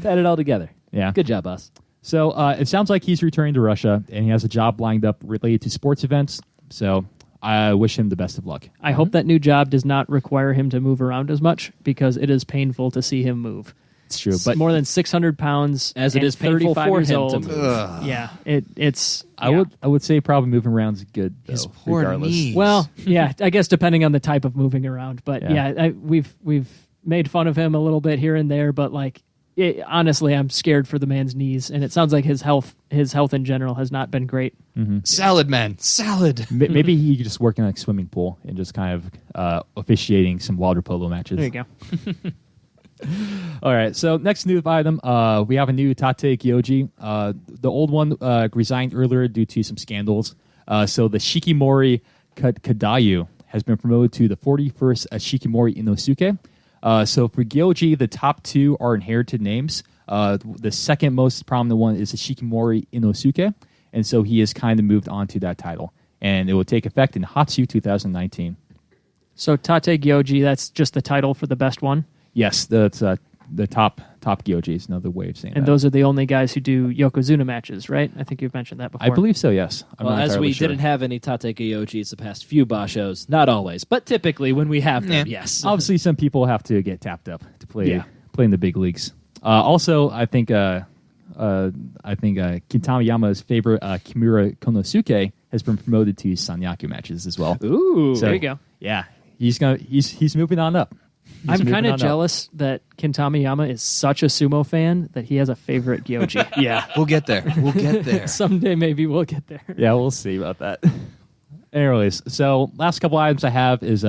Had it all together. Yeah. Good job, boss. So it sounds like he's returning to Russia, and he has a job lined up related to sports events. So I wish him the best of luck. I hope that new job does not require him to move around as much, because it is painful to see him move. It's true, but More than 600 pounds, As it and is painful 35 for years him to old. move. Yeah, it's. I would say probably moving around is good. Though, His poor regardless. knees. Well, yeah, I guess depending on the type of moving around, but Yeah. we've made fun of him a little bit here and there, but honestly, I'm scared for the man's knees, and it sounds like his health in general has not been great. Salad man. Salad. Maybe he could just work in a swimming pool and just kind of officiating some water polo matches. There you go. All right, so next news item, we have a new Tate Gyoji. The old one resigned earlier due to some scandals. So the Shikimori Kadayu has been promoted to the 41st Shikimori Inosuke. So for Gyoji, the top 2 are inherited names. The second most prominent one is the Shikimori Inosuke, and so he has kind of moved on to that title. And it will take effect in Hatsu 2019. So Tate Gyoji, that's just the title for the best one, Yes, that's the top Gyoji is another way of saying and that. those are the only guys who do Yokozuna matches, right? I think you've mentioned that before. I believe so, yes. I'm Well, not as entirely we sure. didn't have any Tate Gyojis the past few bashos, not always, but typically when we have them, yes. Obviously, some people have to get tapped up to play Yeah. in the big leagues. Also, I think Kintama Yama's favorite Kimura Konosuke has been promoted to Sanyaku matches as well. Ooh. So, there you go. Yeah, he's moving on up. I'm moving kind on of up. jealous that Kintama Yama is such a sumo fan that he has a favorite Gyoji. Yeah. We'll get there. We'll get there. Someday maybe we'll get there. Yeah, we'll see about that. Anyways, so last couple items I have is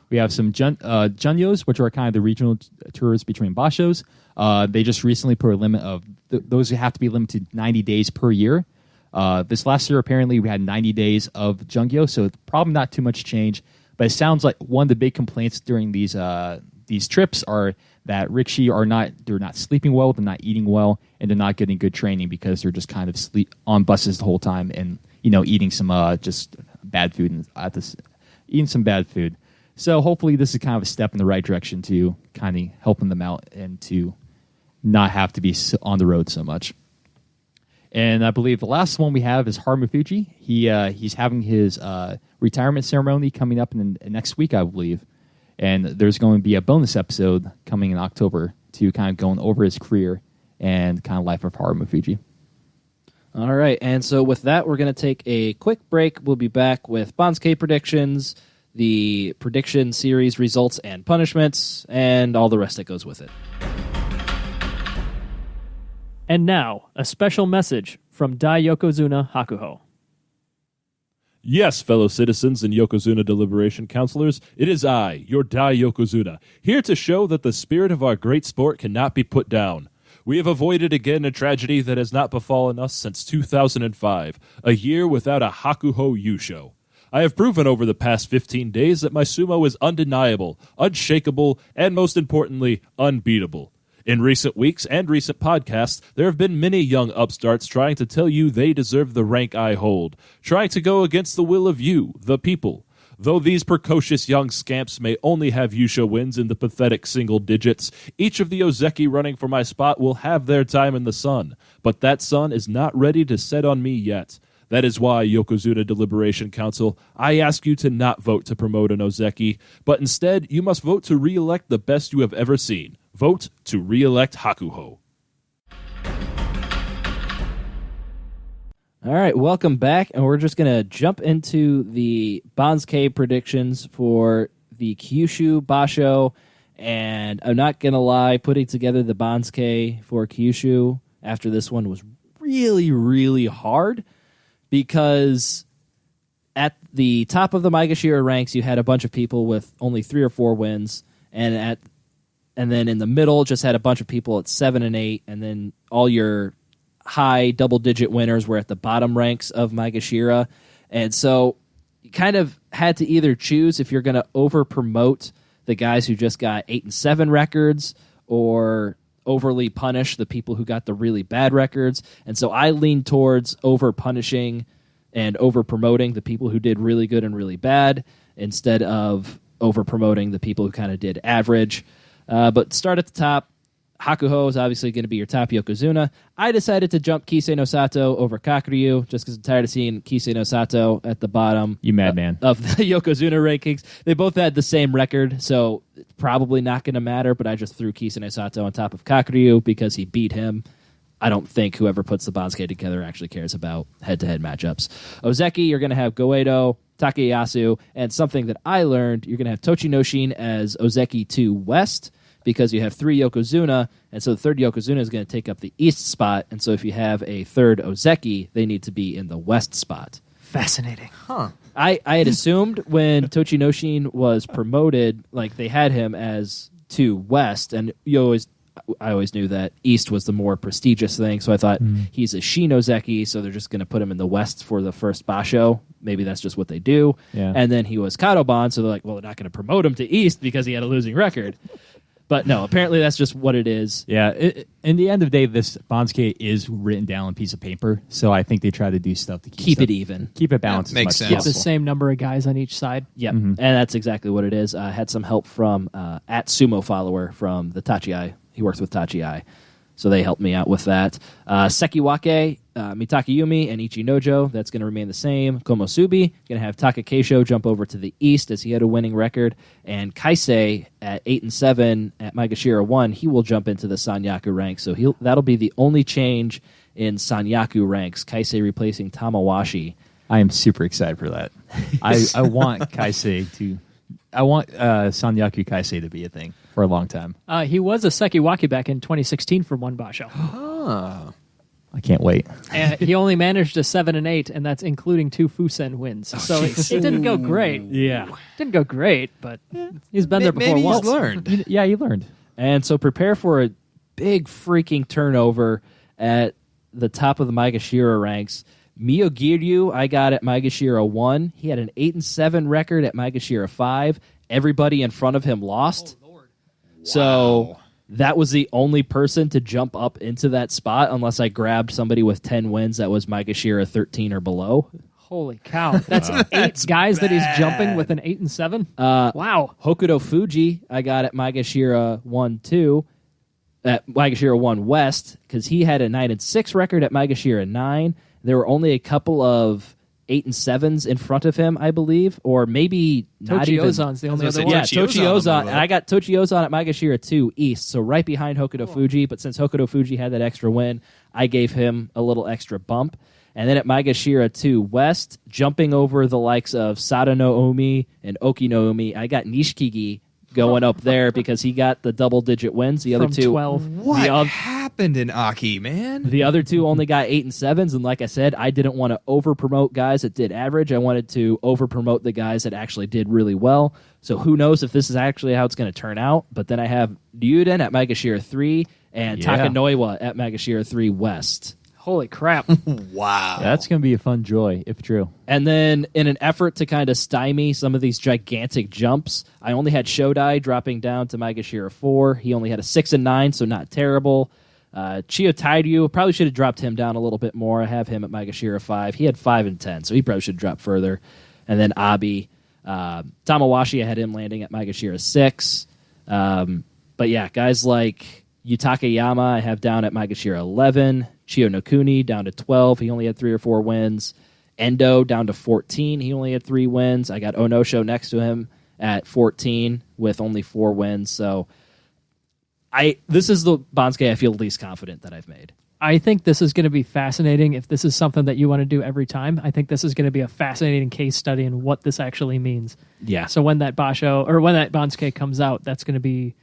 we have some Junyos, which are kind of the regional tours between bashos. They just recently put a limit of those have to be limited to 90 days per year. This last year, apparently, we had 90 days of Jungyo, so it's probably not too much change. But it sounds like one of the big complaints during these trips are that rikishi they're not sleeping well, they're not eating well, and they're not getting good training because they're just kind of sleep on buses the whole time and eating some just bad food and eating some bad food. So hopefully this is kind of a step in the right direction to kind of helping them out and to not have to be on the road so much. And I believe the last one we have is Harumu Fuji. He's having his retirement ceremony coming up next week, I believe. And there's going to be a bonus episode coming in October to kind of going over his career and kind of life of Harumu Fuji. All right, and so with that, we're going to take a quick break. We'll be back with Bonsuke predictions, the prediction series results and punishments, and all the rest that goes with it. And now, a special message from Dai Yokozuna Hakuho. Yes, fellow citizens and Yokozuna Deliberation Counselors, it is I, your Dai Yokozuna, here to show that the spirit of our great sport cannot be put down. We have avoided again a tragedy that has not befallen us since 2005, a year without a Hakuho Yusho. I have proven over the past 15 days that my sumo is undeniable, unshakable, and most importantly, unbeatable. In recent weeks and recent podcasts, there have been many young upstarts trying to tell you they deserve the rank I hold, trying to go against the will of you, the people. Though these precocious young scamps may only have Yusho wins in the pathetic single digits, each of the Ozeki running for my spot will have their time in the sun, but that sun is not ready to set on me yet. That is why, Yokozuna Deliberation Council, I ask you to not vote to promote an Ozeki, but instead you must vote to re-elect the best you have ever seen. Vote to re-elect Hakuho. All right, welcome back, and we're just going to jump into the Banzuke predictions for the Kyushu Basho, and I'm not going to lie, putting together the Banzuke for Kyushu after this one was really, really hard, because at the top of the Maegashira ranks, you had a bunch of people with only 3 or 4 wins, and then in the middle, just had a bunch of people at 7 and 8, and then all your high double-digit winners were at the bottom ranks of Maegashira. And so you kind of had to either choose if you're going to over-promote the guys who just got 8 and 7 records or overly punish the people who got the really bad records. And so I leaned towards over-punishing and over-promoting the people who did really good and really bad instead of over-promoting the people who kind of did average. But start at the top. Hakuho is obviously going to be your top Yokozuna. I decided to jump Kisei no Sato over Kakuryu just because I'm tired of seeing Kisei no Sato at the bottom You madman. of the Yokozuna rankings. They both had the same record, so it's probably not going to matter, but I just threw Kisei no Sato on top of Kakuryu because he beat him. I don't think whoever puts the Banzuke together actually cares about head-to-head matchups. Ozeki, you're going to have Goeido, Takayasu, and something that I learned, you're going to have Tochinoshin as Ozeki 2 West, because you have 3 Yokozuna, and so the third Yokozuna is going to take up the east spot, and so if you have a third Ozeki, they need to be in the west spot. Fascinating. Huh. I had assumed when Tochinoshin was promoted, like they had him as 2 West, and I always knew that East was the more prestigious thing, so I thought he's a Shin Ozeki, so they're just going to put him in the West for the first Basho. Maybe that's just what they do. Yeah. And then he was Kadoban, so they're like, well, they're not going to promote him to East because he had a losing record. But no, apparently that's just what it is. Yeah, in the end of the day, this Banzuke is written down on a piece of paper, so I think they try to do stuff to keep Keep it even. keep it balanced. Yeah, as makes much sense. as The possible. same number of guys on each side. Yep, and that's exactly what it is. I had some help from at Sumo Follower from the Tachi-Ai. He works with Tachi-Ai, so they helped me out with that. Sekiwake, Mitake Yumi, and Ichinojo, that's going to remain the same. Komosubi, going to have Takakeisho jump over to the east as he had a winning record. And Kaisei at 8 and 7 at Maegashira 1, he will jump into the Sanyaku ranks. So that'll be the only change in Sanyaku ranks, Kaisei replacing Tamawashi. I am super excited for that. I want Kaisei to. I want Sanyaku Kaisei to be a thing for a long time. He was a Sekiwake back in 2016 for one Basho. I can't wait. And he only managed a 7 and 8, and that's including 2 Fusen wins. So it didn't go great. Yeah. Didn't go great, but he's been there before Maybe he's once. learned. Yeah, you learned. And so prepare for a big freaking turnover at the top of the Maegashira ranks. Miyogiryu, I got at Maegashira 1. He had an 8 and 7 record at Maegashira 5. Everybody in front of him lost. So that was the only person to jump up into that spot unless I grabbed somebody with 10 wins that was Maegashira 13 or below. Holy cow. That's 8 guys that he's jumping with an 8 and 7? Wow. Hokuto Fuji, I got at Maegashira 1 2. At Maegashira 1 West, because he had a 9 and 6 record at Maegashira 9. There were only a couple of 8 and 7s in front of him, I believe, or maybe not even. Tochiozan's the only I was other gonna one. say, Yeah, Tochiozan Tochiozan. on the And I got Tochiozan at Maegashira 2 East, so right behind Hokuto Fuji. But since Hokuto Fuji had that extra win, I gave him a little extra bump. And then at Maegashira 2 West, jumping over the likes of Sada no Omi and Oki no Omi, I got Nishikigi going up there because he got the double-digit wins. The other From two, 12. What The oth- happened? happened in Aki, man? The other two only got 8 and 7s, and like I said, I didn't want to over-promote guys that did average. I wanted to over-promote the guys that actually did really well. So who knows if this is actually how it's going to turn out. But then I have Ryuden at Maegashira 3 and Yeah. Takanoiwa at Maegashira 3 West. Holy crap. Wow. That's going to be a fun joy, if true. And then in an effort to kind of stymie some of these gigantic jumps, I only had Shodai dropping down to Maegashira 4. He only had a 6 and 9, so not terrible. Chiyo Tairyu, probably should have dropped him down a little bit more. I have him at Maegashira 5. He had 5 and 10, so he probably should have dropped further. And then Abi. Tamawashi, I had him landing at Maegashira 6. But yeah, guys like Yutaka Yama, I have down at Maegashira 11. Chio Nokuni down to 12. He only had 3 or 4 wins. Endo down to 14. He only had 3 wins. I got Onosho next to him at 14 with only 4 wins. So this is the Bansuke I feel least confident that I've made. I think this is going to be fascinating if this is something that you want to do every time. I think this is going to be a fascinating case study in what this actually means. Yeah. So when that Basho or when that Bansuke comes out, it's going to be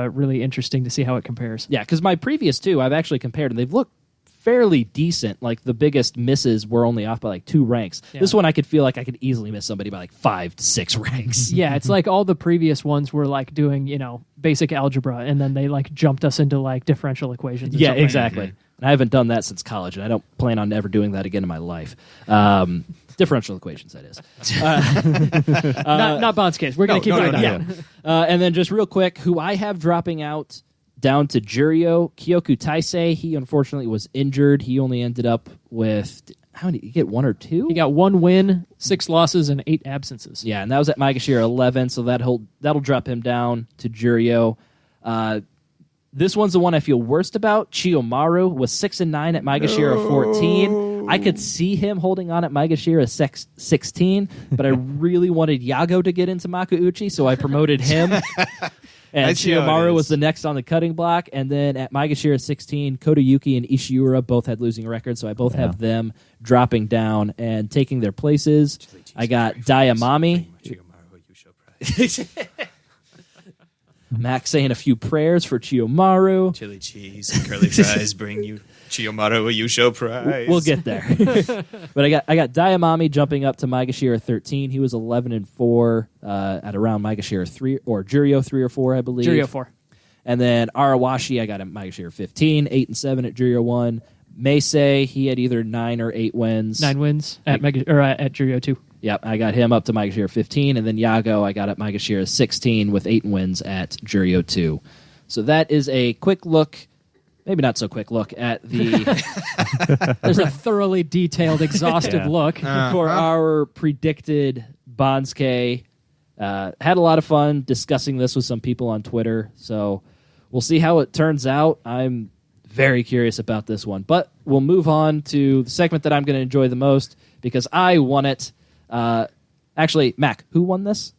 really interesting to see how it compares. Yeah, because my previous two, I've actually compared, and they've looked fairly decent. Like, the biggest misses were only off by, like, 2 ranks. Yeah. This one, I could feel like I could easily miss somebody by, like, 5 to 6 ranks. Yeah, it's like all the previous ones were like doing, basic algebra, and then they like jumped us into like differential equations. or Yeah, something. exactly. And I haven't done that since college, and I don't plan on ever doing that again in my life. Differential equations, that is. Not Bansuke's. We're going to keep it on. Yeah. And then just real quick, who I have dropping out down to Juryo, Kyoku Taisei. He unfortunately was injured. He only ended up with, how many? You get 1 or 2? He got 1 win, 6 losses, and 8 absences. Yeah, and that was at Maegashira 11, so that'll drop him down to Juryo. This one's the one I feel worst about. Chiyomaru was 6 and 9 at Maegashira 14. I could see him holding on at Maegashira 16, but I really wanted Yago to get into Makuuchi, so I promoted him. And I see how it Chiyomaru is. was the next on the cutting block. And then at Maegashira 16, Kodayuki and Ishiura both had losing records, so I both have them dropping down and taking their places. I got Dayamami. Max saying a few prayers for Chiyomaru. Chili cheese and curly fries bring you Chiyomaru a Yusho prize. We'll get there. But I got Dayamami jumping up to Maegashira 13. He was 11 and 4 at around Maegashira 3 or Juryo 3 or 4, I believe. Juryo 4. And then Arawashi, I got him Maegashira 15, 8 and 7 at Juryo 1. Meisei, he had either 9 or 8 wins. 9 wins at Juryo 2. Yep, I got him up to Maegashira 15, and then Yago I got at Maegashira 16 with 8 wins at Juryo 2. So that is a quick look, maybe not so quick look, at the There's a thoroughly detailed, exhaustive look. for our predicted Bansuke. Had a lot of fun discussing this with some people on Twitter, so we'll see how it turns out. I'm very curious about this one, but we'll move on to the segment that I'm going to enjoy the most because I won it. Actually, Mac, who won this?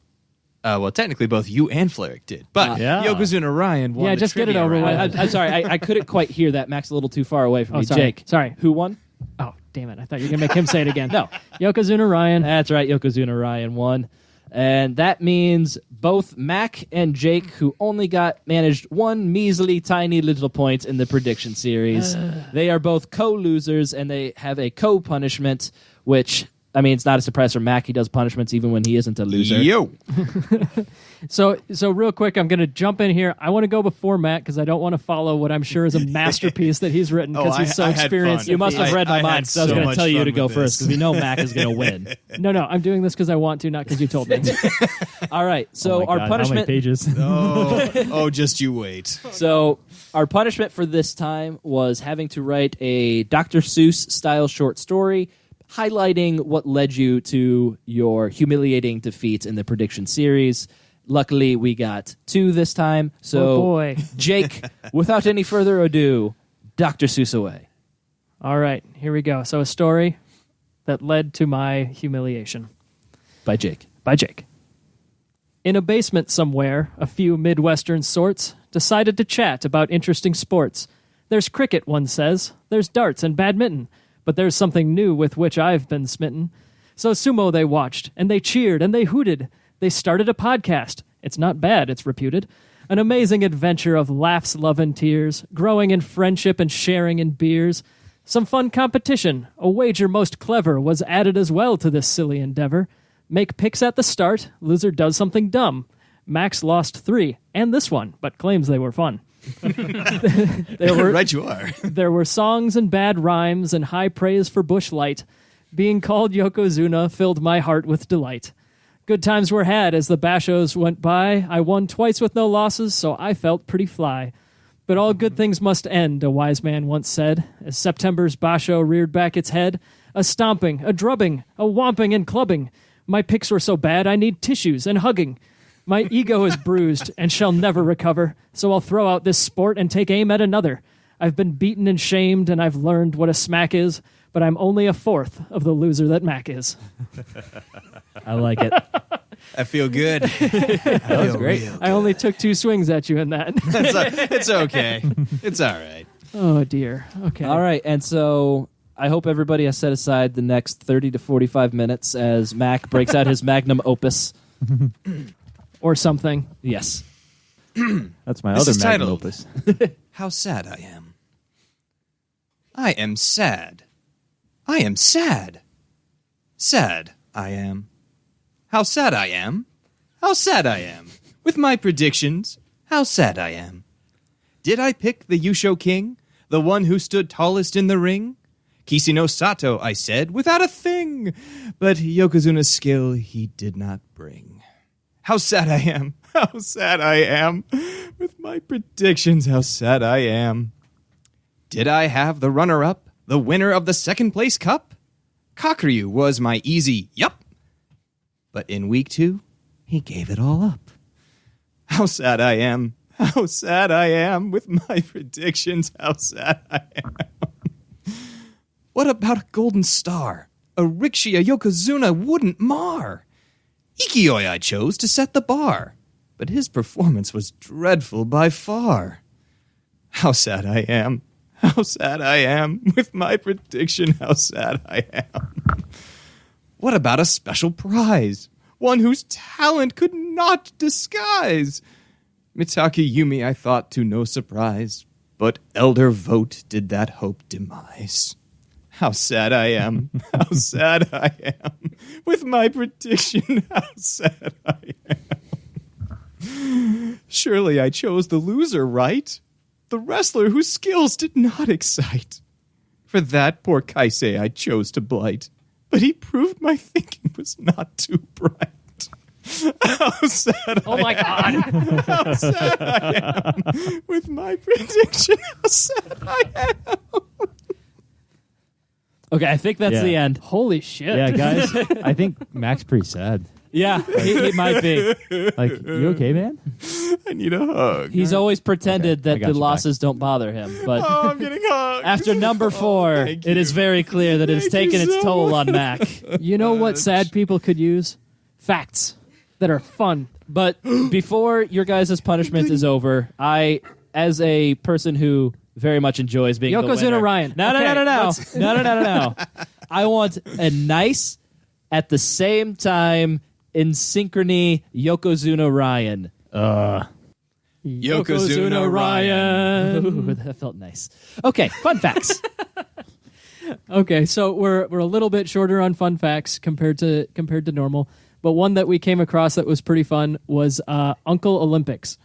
Well, technically, both you and Fleric did, but Yeah. Yokozuna Ryan won. Yeah, the just get it trivia over round. with. I'm sorry, I couldn't quite hear that. Mac's a little too far away from me. sorry. Jake, Sorry. who won? Oh, damn it. I thought you were going to make him say it again. No. Yokozuna Ryan. That's right, Yokozuna Ryan won. And that means both Mac and Jake, who only managed 1 measly tiny little point in the prediction series, they are both co-losers, and they have a co-punishment, which, I mean, it's not a surprise for Mac. He does punishments even when he isn't a loser. Yo, So real quick, I'm going to jump in here. I want to go before Matt because I don't want to follow what I'm sure is a masterpiece that he's written because he's so I had experienced. fun. You must have I- read my I mind, had because I was so going to much tell you fun to go with first, this. because we know Mac is going to win. No, I'm doing this because I want to, not because you told me. All right, so Oh my our God, punishment... How many pages? just you wait. So our punishment for this time was having to write a Dr. Seuss style short story highlighting what led you to your humiliating defeat in the prediction series. Luckily, we got 2 this time. So, Oh, boy. Jake, without any further ado, Dr. Seuss away. All right, here we go. So a story that led to my humiliation. By Jake. By Jake. In a basement somewhere, a few Midwestern sorts decided to chat about interesting sports. There's cricket, one says. There's darts and badminton. But there's something new with which I've been smitten. So sumo they watched, and they cheered, and they hooted. They started a podcast. It's not bad, it's reputed. An amazing adventure of laughs, love, and tears, growing in friendship and sharing in beers. Some fun competition, a wager most clever, was added as well to this silly endeavor. Make picks at the start, loser does something dumb. Max lost 3, and this one, but claims they were fun. Right you are. There were songs and bad rhymes and high praise for Bush Light. Being called Yokozuna filled my heart with delight. Good times were had as the bashos went by. I won twice with no losses, so I felt pretty fly. But all good things must end, a wise man once said, as September's basho reared back its head. A stomping, a drubbing, a whomping and clubbing. My picks were so bad I need tissues and hugging. My ego is bruised and shall never recover, so I'll throw out this sport and take aim at another. I've been beaten and shamed, and I've learned what a smack is, but I'm only a fourth of the loser that Mac is. I like it. I feel good. That was great. I only took 2 swings at you in that. It's okay. It's all right. Oh, dear. Okay. All right, and so I hope everybody has set aside the next 30 to 45 minutes as Mac breaks out his magnum opus. Or something. Yes. That's my This other is magnum titled- opus. How sad I am. I am sad. I am sad. Sad I am. How sad I am. How sad I am. With my predictions, how sad I am. Did I pick the Yusho King? The one who stood tallest in the ring? Kisino Sato, I said, without a thing. But Yokozuna's skill he did not bring. How sad I am. How sad I am. With my predictions, how sad I am. Did I have the runner-up, the winner of the second place cup? Kakuryu was my easy yup. But in week 2, he gave it all up. How sad I am. How sad I am. With my predictions, how sad I am. What about a golden star? A rickshaw Yokozuna wouldn't mar. Ikioi I chose to set the bar, but his performance was dreadful by far. How sad I am. How sad I am. With my prediction, how sad I am. What about a special prize? One whose talent could not disguise. Mitake Yumi I thought to no surprise, but elder vote did that hope demise. How sad I am. How sad I am. With my prediction, how sad I am. Surely I chose the loser, right? The wrestler whose skills did not excite. For that poor Kaisei I chose to blight, but he proved my thinking was not too bright. How sad Oh, my God. how sad I am. With my prediction, how sad I am. Okay, I think that's Yeah. the end. Holy shit. Yeah, guys, I think Mac's pretty sad. Yeah, he might be. Like, you okay, man? I need a hug. He's always pretended I that got the you back. losses don't bother him, but Oh, I'm getting hugged. after number 4, thank it is very clear that it's Thank you taken its so toll on Mac. You know what sad people could use? Facts that are fun. But before your guys' punishment is over, I, as a person who very much enjoys being the Yokozuna winner, Ryan. No. Okay, I want a nice, at the same time, in synchrony, Yokozuna Ryan. Yokozuna Ryan. Ooh, that felt nice. Okay, fun facts. Okay, so we're a little bit shorter on fun facts compared to normal, but one that we came across that was pretty fun was Uncle Olympics.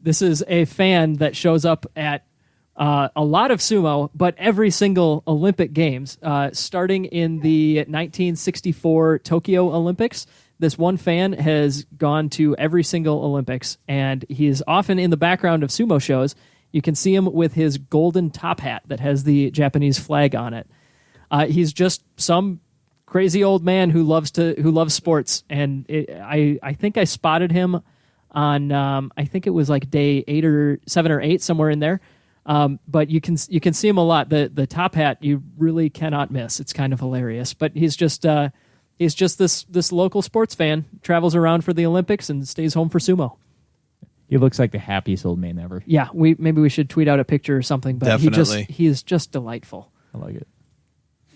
This is a fan that shows up at a lot of sumo, but every single Olympic Games, starting in the 1964 Tokyo Olympics. This one fan has gone to every single Olympics, and he is often in the background of sumo shows. You can see him with his golden top hat that has the Japanese flag on it. He's just some crazy old man who loves sports, and I think I spotted him on I think it was like day 8 or 7 or 8, somewhere in there. But you can see him a lot. The top hat you really cannot miss. It's kind of hilarious. But he's just this local sports fan, travels around for the Olympics and stays home for sumo. He looks like the happiest old man ever. Yeah, maybe we should tweet out a picture or something. But Definitely. he is just delightful. I like it.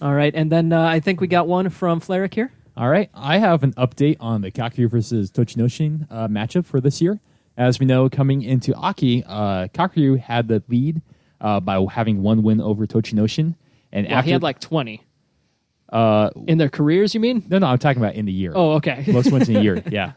All right, and then I think we got one from Fleric here. All right, I have an update on the Kakuryu versus Tochinoshin matchup for this year. As we know, coming into Aki, Kakuryu had the lead by having one win over Tochinoshin. And Well, after he had like 20. In their careers, you mean? no, I'm talking about in the year. Oh, okay. Most wins in a year. Yeah,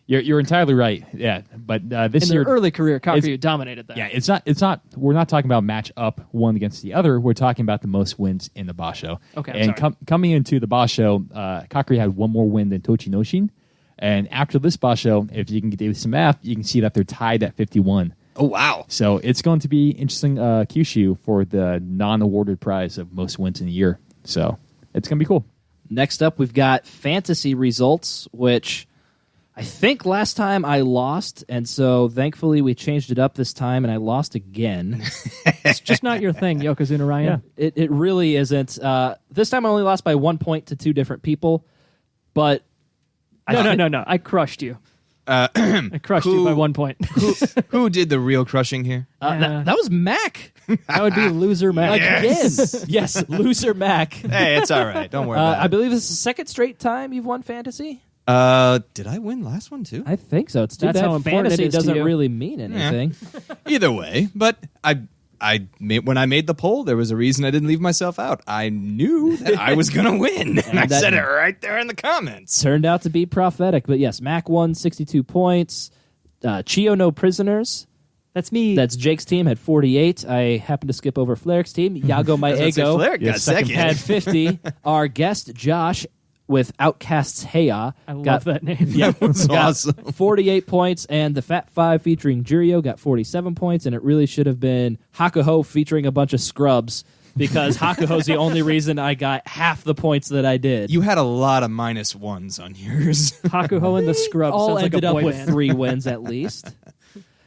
you're entirely right. Yeah, but this In year, their early career, Kakuryu dominated that. yeah, it's not. We're not talking about match up one against the other. We're talking about the most wins in the Basho. Okay, I'm and sorry. coming into the Basho, Kakuryu had one more win than Tochinoshin. And after this Basho, if you can do some math, you can see that they're tied at 51. Oh, wow. So it's going to be interesting Kyushu for the non-awarded prize of most wins in a year. So it's going to be cool. Next up, we've got fantasy results, which I think last time I lost, and so thankfully we changed it up this time, and I lost again. It's just not your thing, Yokozuna Ryan. It really isn't. This time I only lost by 1 point to two different people, but No. I crushed you. I crushed you by 1 point. Who did the real crushing here? that was Mac That would be loser Mac. again. Yes, loser Mac. Hey, it's all right. Don't worry about I believe this is the second straight time you've won fantasy. it. Did I win last one too? I think so. It's too That's bad how important fantasy it is to doesn't you. really mean anything. Either way, but when I made the poll, there was a reason I didn't leave myself out. I knew that I was going to win, and I that- said it right there in the comments. Turned out to be prophetic, but yes, Mac won 62 points. Chio no prisoners. That's me. That's Jake's team had 48. I happened to skip over Flarek's team. Yago my ego Flair got second. had 50. Our guest Josh with Outcasts Heya I love got that name. That's got awesome. 48 points, and the Fat Five featuring Jurio got 47 points, and it really should have been Hakuho featuring a bunch of scrubs because Hakuho's the only reason I got half the points that I did. You had a lot of -1s on yours. Hakuho and the Scrubs. all Sounds like ended a up boy with band. 3 wins at least.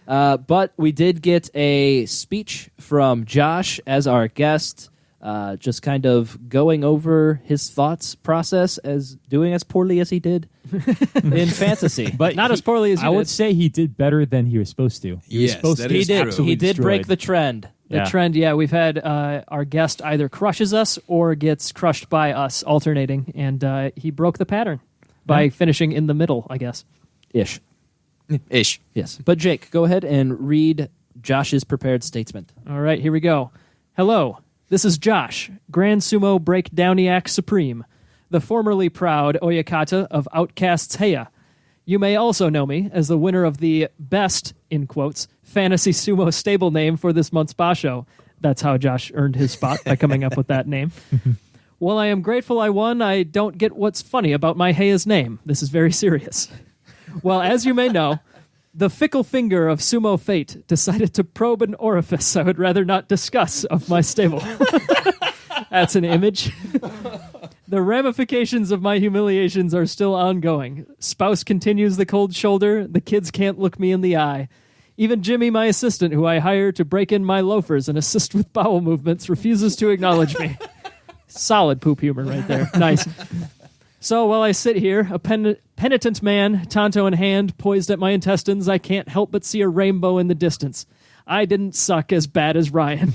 But we did get a speech from Josh as our guest, just kind of going over his thoughts process as doing as poorly as he did in fantasy. But Not as poorly as you I did. would say he did better than he was supposed to. He was Yes, supposed that to he is did. true. absolutely He did break the destroyed. trend. The Yeah. trend, yeah, we've had our guest either crushes us or gets crushed by us, alternating, and he broke the pattern by finishing in the middle, I guess. Ish. Ish. Yes. But Jake, go ahead and read Josh's prepared statement. All right, here we go. Hello, this is Josh, Grand Sumo Breakdowniac Supreme, the formerly proud Oyakata of Outcasts Heya. You may also know me as the winner of the best, in quotes, fantasy sumo stable name for this month's Basho. That's how Josh earned his spot, by coming up with that name. While I am grateful I won, I don't get what's funny about my Heia's name. This is very serious. Well, as you may know, the fickle finger of sumo fate decided to probe an orifice I would rather not discuss of my stable. That's an image. The ramifications of my humiliations are still ongoing. Spouse continues the cold shoulder. The kids can't look me in the eye. Even Jimmy, my assistant, who I hire to break in my loafers and assist with bowel movements, refuses to acknowledge me. Solid poop humor right there. Nice. So while I sit here, a penitent man, Tonto in hand, poised at my intestines, I can't help but see a rainbow in the distance. I didn't suck as bad as Ryan.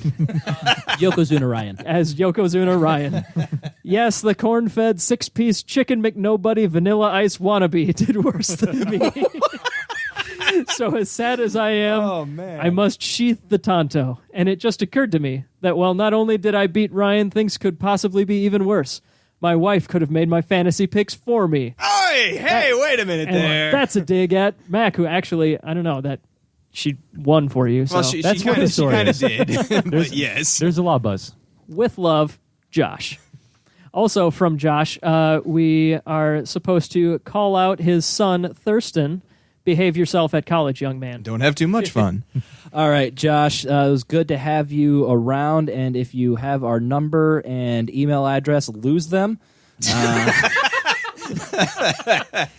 Yokozuna Ryan. As Yokozuna Ryan. Yes, the corn-fed six-piece chicken McNobody vanilla ice wannabe did worse than me. So as sad as I am, I must sheath the Tonto. And it just occurred to me that while not only did I beat Ryan, things could possibly be even worse. My wife could have made my fantasy picks for me. Hey, wait a minute And there. that's a dig at Mac, who actually, I don't know, that she won for you. So well, she That's what kind the of story is. did. But yes. There's a lot of buzz. with love, Josh. Also from Josh, we are supposed to call out his son, Thurston. Behave yourself at college, young man. Don't have too much fun. All right, Josh, it was good to have you around, and if you have our number and email address, lose them.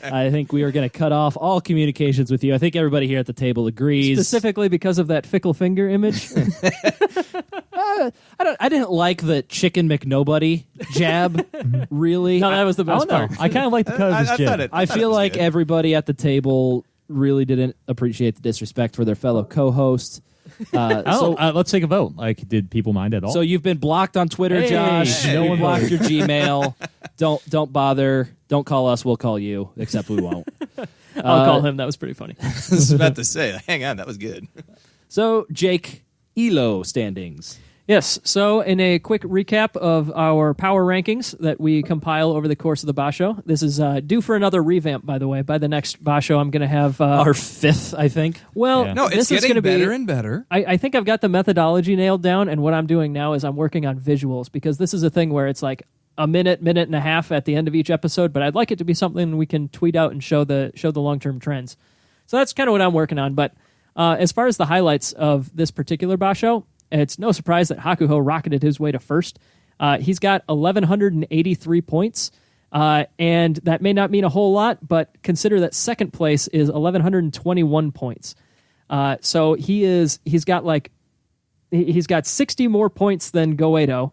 I think we are going to cut off all communications with you. I think everybody here at the table agrees. Specifically because of that fickle finger image. I didn't like the chicken McNobody jab, really. No, that was the I best don't know. part. I kind of like the cut of his jib. I feel like everybody at the table really didn't appreciate the disrespect for their fellow co-host. Let's take a vote. Like, did people mind at all? So you've been blocked on Twitter, Hey, Josh. no We one blocked voted. your Gmail. Don't bother. Don't call us. We'll call you. Except we won't. I'll call him. That was pretty funny. I was about to say, hang on, that was good. So, Jake, ELO standings. Yes. So, in a quick recap of our power rankings that we compile over the course of the Basho, this is due for another revamp, by the way. By the next Basho, I'm going to have Our fifth, I think. well, Yeah. No, this it's is getting going to better be. and better. I think I've got the methodology nailed down, and what I'm doing now is I'm working on visuals because this is a thing where it's like a minute and a half at the end of each episode, but I'd like it to be something we can tweet out and show the long-term trends. So that's kind of what I'm working on. But as far as the highlights of this particular Basho, it's no surprise that Hakuho rocketed his way to first. He's got 1,183 points, and that may not mean a whole lot, but consider that second place is 1,121 points. So he's got 60 more points than Goedo,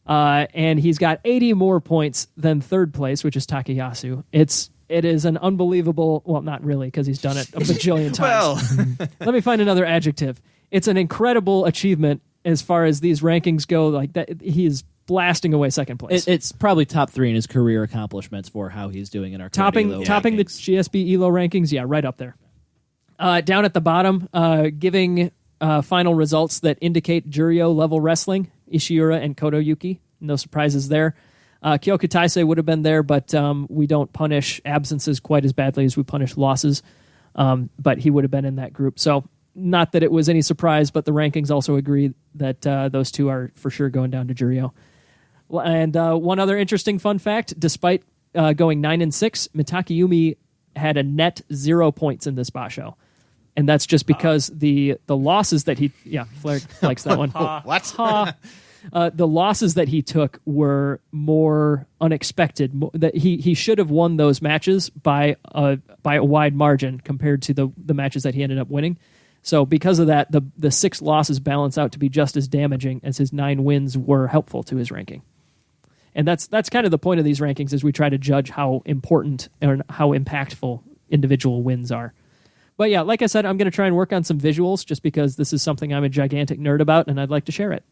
and he's got 80 more points than third place, which is Takayasu. It is an unbelievable. Well, not really, because he's done it a bajillion times. Well, Let me find another adjective. It's an incredible achievement as far as these rankings go. Like that, he is blasting away second place. It's probably top 3 in his career accomplishments for how he's doing in our topping ELO the rankings. GSB ELO rankings, yeah, right up there. Down at the bottom, giving final results that indicate Juryo level wrestling, Ishiura and Kotoyuki. No surprises there. Kyoku Taisei would have been there, but we don't punish absences quite as badly as we punish losses. But he would have been in that group. So not that it was any surprise, but the rankings also agree that those two are for sure going down to Juryo. And one other interesting fun fact, despite going 9-6, Mitakeumi had a net 0 points in this Basho. And that's just because the losses that he... Yeah, Flair likes that one. what? The losses that he took were more unexpected. That he should have won those matches by a wide margin compared to the matches that he ended up winning. So because of that, the 6 losses balance out to be just as damaging as his 9 wins were helpful to his ranking. And that's kind of the point of these rankings, is we try to judge how important or how impactful individual wins are. But yeah, like I said, I'm going to try and work on some visuals just because this is something I'm a gigantic nerd about and I'd like to share it.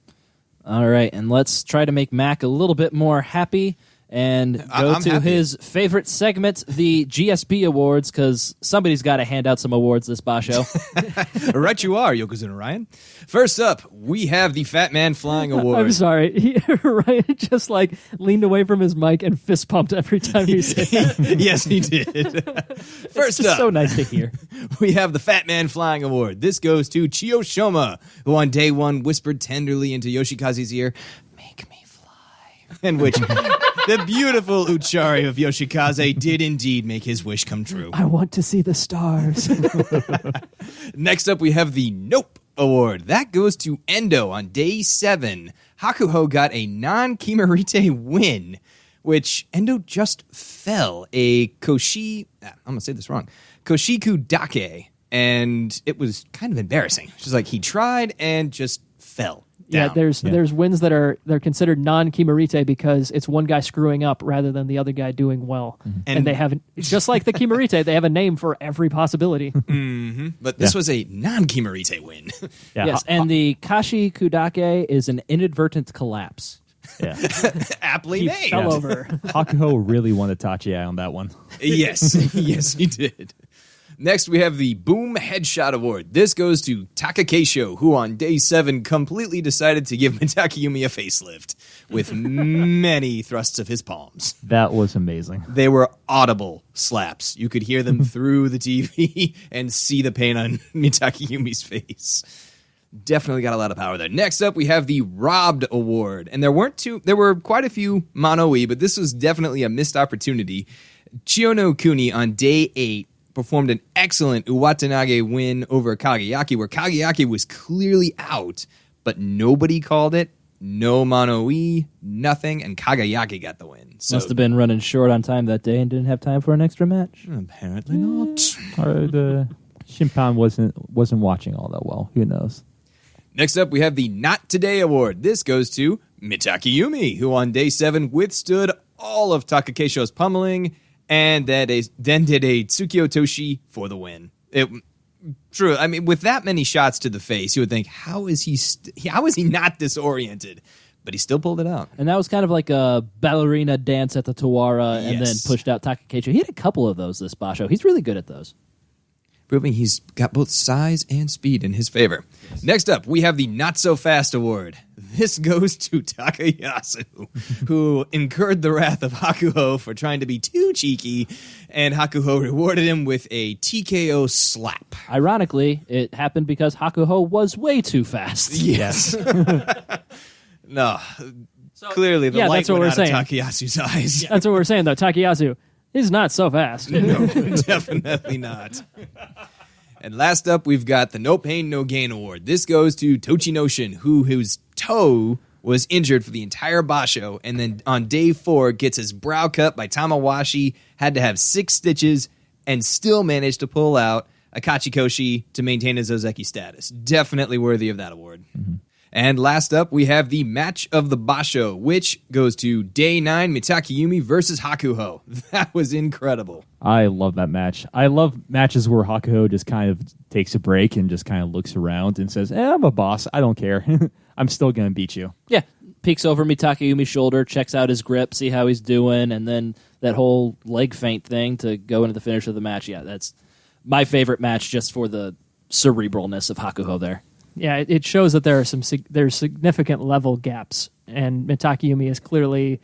All right, and let's try to make Mac a little bit more happy and go I'm to happy. his favorite segment, the GSB Awards, because somebody's got to hand out some awards this Basho. Right you are, Yokozuna Ryan. First up, we have the Fat Man Flying Award. I'm sorry. Ryan just leaned away from his mic and fist pumped every time he said that. Yes, he did. First It's up, so nice to hear. we have the Fat Man Flying Award. This goes to Chiyo Shoma, who on day 1 whispered tenderly into Yoshikaze's ear, "Make me fly." In which the beautiful Uchari of Yoshikaze did indeed make his wish come true. I want to see the stars. Next up, we have the Nope Award. That goes to Endo on day 7. Hakuho got a non-Kimarite win, which Endo just fell. I'm going to say this wrong. Koshiku Dake. And it was kind of embarrassing. It's just like he tried and just fell. Yeah, down. there's wins that they're considered non-Kimarite because it's one guy screwing up rather than the other guy doing well. And they have, just like the Kimarite, they have a name for every possibility. But this was a non-Kimarite win. Yeah, Yes, and the Kashi Kudake is an inadvertent collapse. yeah. Aptly He named. fell over. Hakuho really wanted Tachi on that one. Yes, yes, he did. Next, we have the Boom Headshot Award. This goes to Takakeisho, who on day 7 completely decided to give Mitakeumi a facelift with many thrusts of his palms. That was amazing. They were audible slaps. You could hear them through the TV and see the pain on Mitakeumi's face. Definitely got a lot of power there. Next up, we have the Robbed Award. And there were quite a few Mono-e, but this was definitely a missed opportunity. Chiyono Kuni on day 8 performed an excellent Uwatanage win over Kagayaki, where Kagayaki was clearly out, but nobody called it. No Mono-e, nothing, and Kagayaki got the win. So Must have been running short on time that day and didn't have time for an extra match. apparently not. Or the Shimpan wasn't watching all that well. Who knows? Next up, we have the Not Today Award. This goes to Mitakeumi, who on day 7 withstood all of Takakeisho's pummeling and then did a Tsukio Toshi for the win. True. I mean, with that many shots to the face, you would think, how is he not disoriented? but he still pulled it out. And that was kind of like a ballerina dance at the Tawara and then Yes. pushed out Takakecho. He had a couple of those this Basho. He's really good at those. Proving he's got both size and speed in his favor. Next up, we have the Not So Fast Award. This goes to Takayasu, who incurred the wrath of Hakuho for trying to be too cheeky, and Hakuho rewarded him with a TKO slap. Ironically, it happened because Hakuho was way too fast. Yes. No. Clearly, the yeah, light that's what went we're out of saying. Takayasu's eyes. That's what we're saying, though. Takayasu is not so fast. No, definitely not. And last up, we've got the No Pain, No Gain Award. This goes to Tochinoshin, whose toe was injured for the entire Basho, and then on day 4 gets his brow cut by Tamawashi, had to have 6 stitches, and still managed to pull out a Kachikoshi to maintain his Ozeki status. Definitely worthy of that award. Mm-hmm. And last up, we have the Match of the Basho, which goes to Day 9, Mitakayumi versus Hakuho. That was incredible. I love that match. I love matches where Hakuho just kind of takes a break and just kind of looks around and says, I'm a boss. I don't care. I'm still going to beat you. Yeah. Peeks over Mitakayumi's shoulder, checks out his grip, see how he's doing, and then that whole leg feint thing to go into the finish of the match. Yeah, that's my favorite match just for the cerebralness of Hakuho there. Yeah, it shows that there's significant level gaps, and Mitakayumi is clearly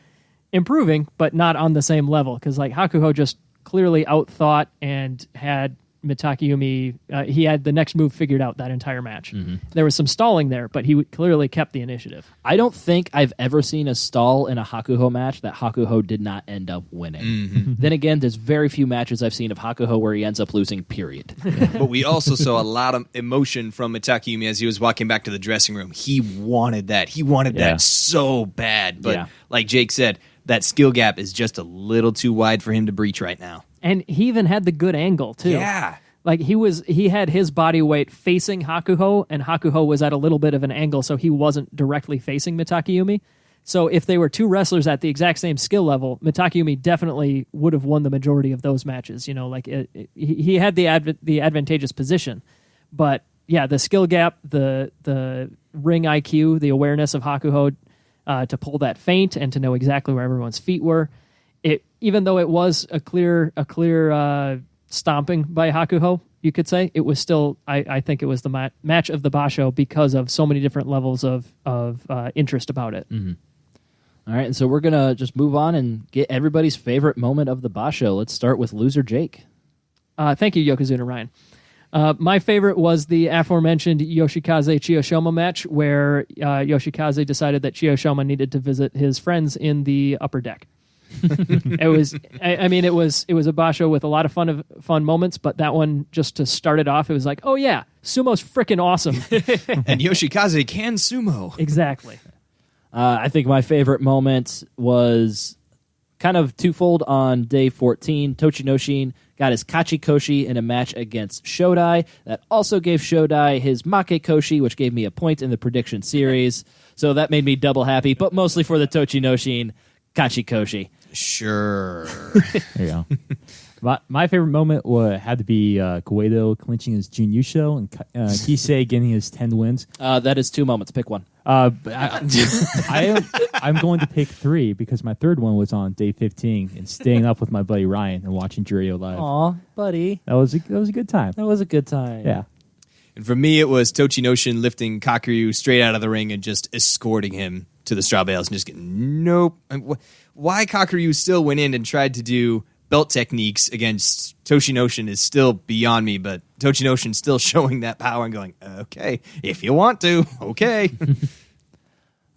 improving, but not on the same level. Because like Hakuho just clearly outthought and had Mitakayumi. He had the next move figured out that entire match. Mm-hmm. There was some stalling there, but he clearly kept the initiative. I don't think I've ever seen a stall in a Hakuho match that Hakuho did not end up winning. Mm-hmm. Then again, there's very few matches I've seen of Hakuho where he ends up losing, period. But we also saw a lot of emotion from Mitakayumi as he was walking back to the dressing room. He wanted that. He wanted that so bad. But like Jake said, that skill gap is just a little too wide for him to breach right now. And he even had the good angle, too. Yeah. Like he had his body weight facing Hakuho, and Hakuho was at a little bit of an angle, so he wasn't directly facing Mitakayumi. So if they were two wrestlers at the exact same skill level, Mitakayumi definitely would have won the majority of those matches. You know, like he had the advantageous position, but yeah, the skill gap, the ring IQ, the awareness of Hakuho to pull that feint and to know exactly where everyone's feet were. Even though it was a clear stomping by Hakuho, you could say, it was still, I think it was the match of the Basho because of so many different levels of interest about it. Mm-hmm. All right, and so we're going to just move on and get everybody's favorite moment of the Basho. Let's start with loser Jake. Thank you, Yokozuna Ryan. My favorite was the aforementioned Yoshikaze Chiyoshima match where Yoshikaze decided that Chiyoshima needed to visit his friends in the upper deck. It was a Basho with a lot of fun moments, but that one, just to start it off, it was like, oh yeah, sumo's freaking awesome. And Yoshikaze can sumo. Exactly. I think my favorite moment was kind of twofold on day 14. Tochinoshin got his Kachikoshi in a match against Shodai. That also gave Shodai his Makekoshi, which gave me a point in the prediction series. So that made me double happy, but mostly for the Tochinoshin Kachikoshi. Sure. There you go. My favorite moment had to be Koedo clinching his Jun Yusho and Kisei getting his 10 wins. That is 2 moments. Pick one. I'm going to pick 3 because my third one was on day 15 and staying up with my buddy Ryan and watching Jurio live. Aw, buddy. That was a good time. That was a good time. Yeah. And for me, it was Tochinoshin lifting Kakuryu straight out of the ring and just escorting him to the straw bales and just getting nope. Why Kakuryu still went in and tried to do belt techniques against Tochinoshin is still beyond me, but Tochinoshin still showing that power and going, okay, if you want to, okay.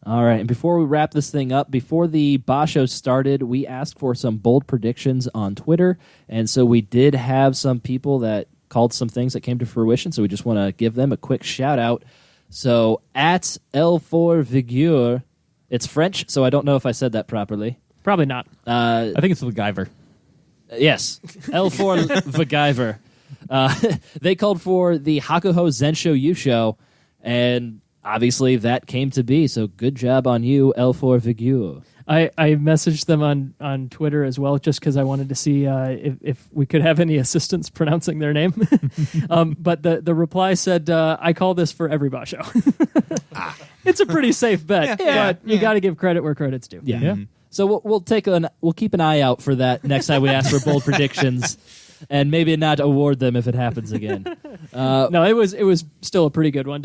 All right, and before we wrap this thing up, before the Basho started, we asked for some bold predictions on Twitter, and so we did have some people that called some things that came to fruition, so we just want to give them a quick shout-out. So, at L4Vigueur, it's French, so I don't know if I said that properly. Probably not. I think it's MacGyver. Yes, L4 MacGyver. They called for the Hakuho Zensho Yusho, and obviously that came to be, so good job on you, L4 Vigueur. I messaged them on Twitter as well, just because I wanted to see if we could have any assistance pronouncing their name. But the reply said, I call this for every Basho. it's a pretty safe bet. But you got to give credit where credit's due. Yeah. Yeah. So we'll keep an eye out for that next time we ask for bold predictions, and maybe not award them if it happens again. No, it was still a pretty good one.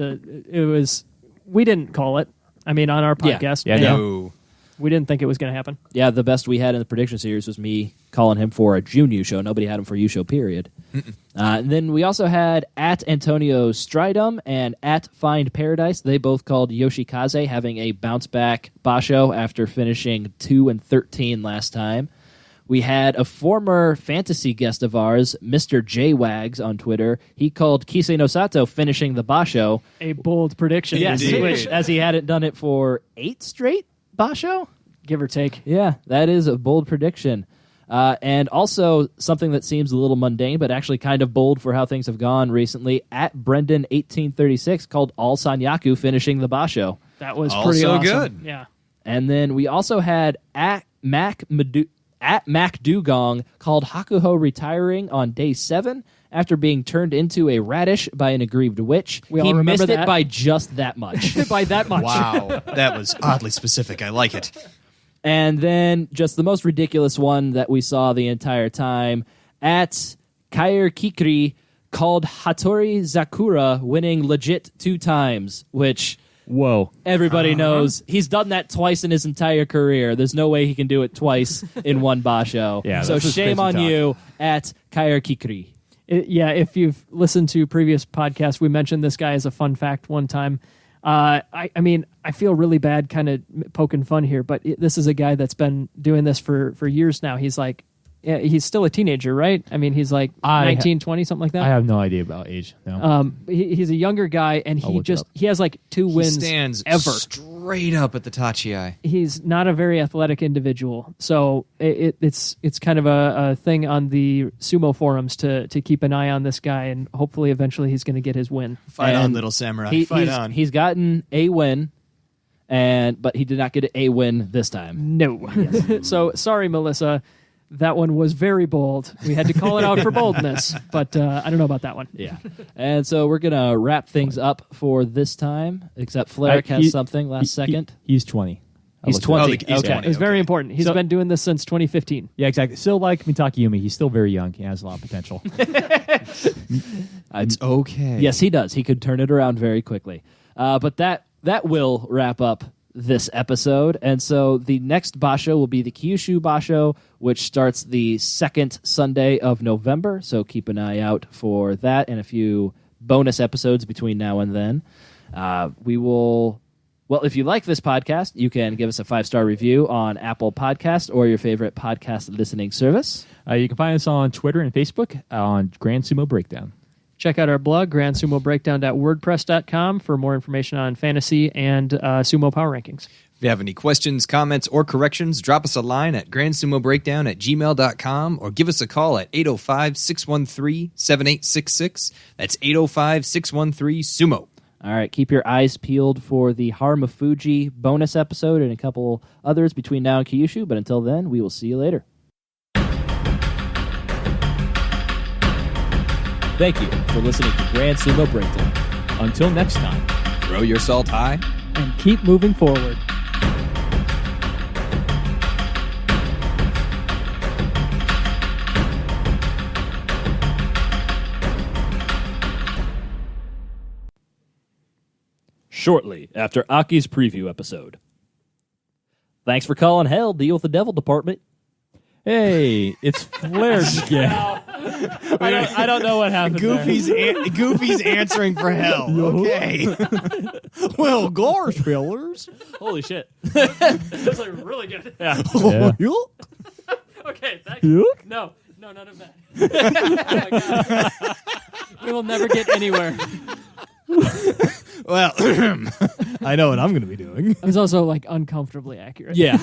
We didn't call it. I mean, on our podcast, Yeah, and No. we didn't think it was going to happen. Yeah, the best we had in the prediction series was me calling him for a June U show. Nobody had him for U show, period. And then we also had at Antonio Stridum and at Find Paradise. They both called Yoshikaze having a bounce back basho after finishing 2-13 last time. We had a former fantasy guest of ours, Mr. J Wags on Twitter. He called Kisei no Sato finishing the basho. A bold prediction. Yes, Indeed. which, as he hadn't done it for 8 straight basho. Give or take. Yeah, that is a bold prediction. And also something that seems a little mundane, but actually kind of bold for how things have gone recently. At Brendan1836 called All Sanyaku finishing the basho. That was Also pretty awesome. good. Yeah. And then we also had at Mac Dugong called Hakuho retiring on day 7 after being turned into a radish by an aggrieved witch. We all He remember missed it that. by just that much. By that much. Wow. That was oddly specific. I like it. And then just the most ridiculous one that we saw the entire time at Kair Kikri called Hattori Zakura winning legit 2 times, which Whoa. everybody knows. He's done that twice in his entire career. There's no way he can do it twice in one basho. Yeah, so that's just shame crazy on talk. you at Kair Kikri. If you've listened to previous podcasts, we mentioned this guy as a fun fact one time. I mean, I feel really bad kind of poking fun here, but this is a guy that's been doing this for years now. He's like, he's still a teenager, right? I mean, he's like 19, 20, something like that. I have no idea about age. No. He's a younger guy, and I'll look it up. he has like 2 He wins stands ever. straight up at the Tachiai. He's not a very athletic individual, so it's kind of a thing on the sumo forums to keep an eye on this guy, and hopefully eventually he's going to get his win. Fight on, And little samurai. Fight on. He's gotten a win, but he did not get a win this time. No. So sorry, Melissa. That one was very bold. We had to call it out for boldness, but I don't know about that one. Yeah. And so we're going to wrap things up for this time, except Flarek has something last second. He's 20. He's I looked it up. 20. he's Okay. 20. It's very Okay. important. He's So- been doing this since 2015. Yeah, exactly. Still like Mitaki Yumi. He's still very young. He has a lot of potential. It's okay. Yes, he does. He could turn it around very quickly. But that will wrap up this episode. And so the next basho will be the Kyushu Basho, which starts the 2nd Sunday of November. So keep an eye out for that and a few bonus episodes between now and then. We will... Well, if you like this podcast, you can give us a 5-star review on Apple Podcast or your favorite podcast listening service. You can find us on Twitter and Facebook on Grand Sumo Breakdown. Check out our blog, grandsumo.breakdown.wordpress.com, for more information on fantasy and sumo power rankings. If you have any questions, comments, or corrections, drop us a line at grandsumobreakdown@gmail.com or give us a call at 805-613-7866. That's 805-613-SUMO. All right, keep your eyes peeled for the Harmafuji bonus episode and a couple others between now and Kyushu, but until then, we will see you later. Thank you for listening to Grand Sumo Breakdown. Until next time. Throw your salt high. And keep moving forward. Shortly after Aki's preview episode. Thanks for calling Hell Deal with the Devil Department. Hey, it's Flair again. I don't know what happened Goofy's answering for hell. Okay. Well, gosh, fellers. Holy shit. That's like really good. Yeah. Okay, thank you. No, none of that. Oh my God. We will never get anywhere. Well, I know what I'm going to be doing. It was also like uncomfortably accurate. Yeah.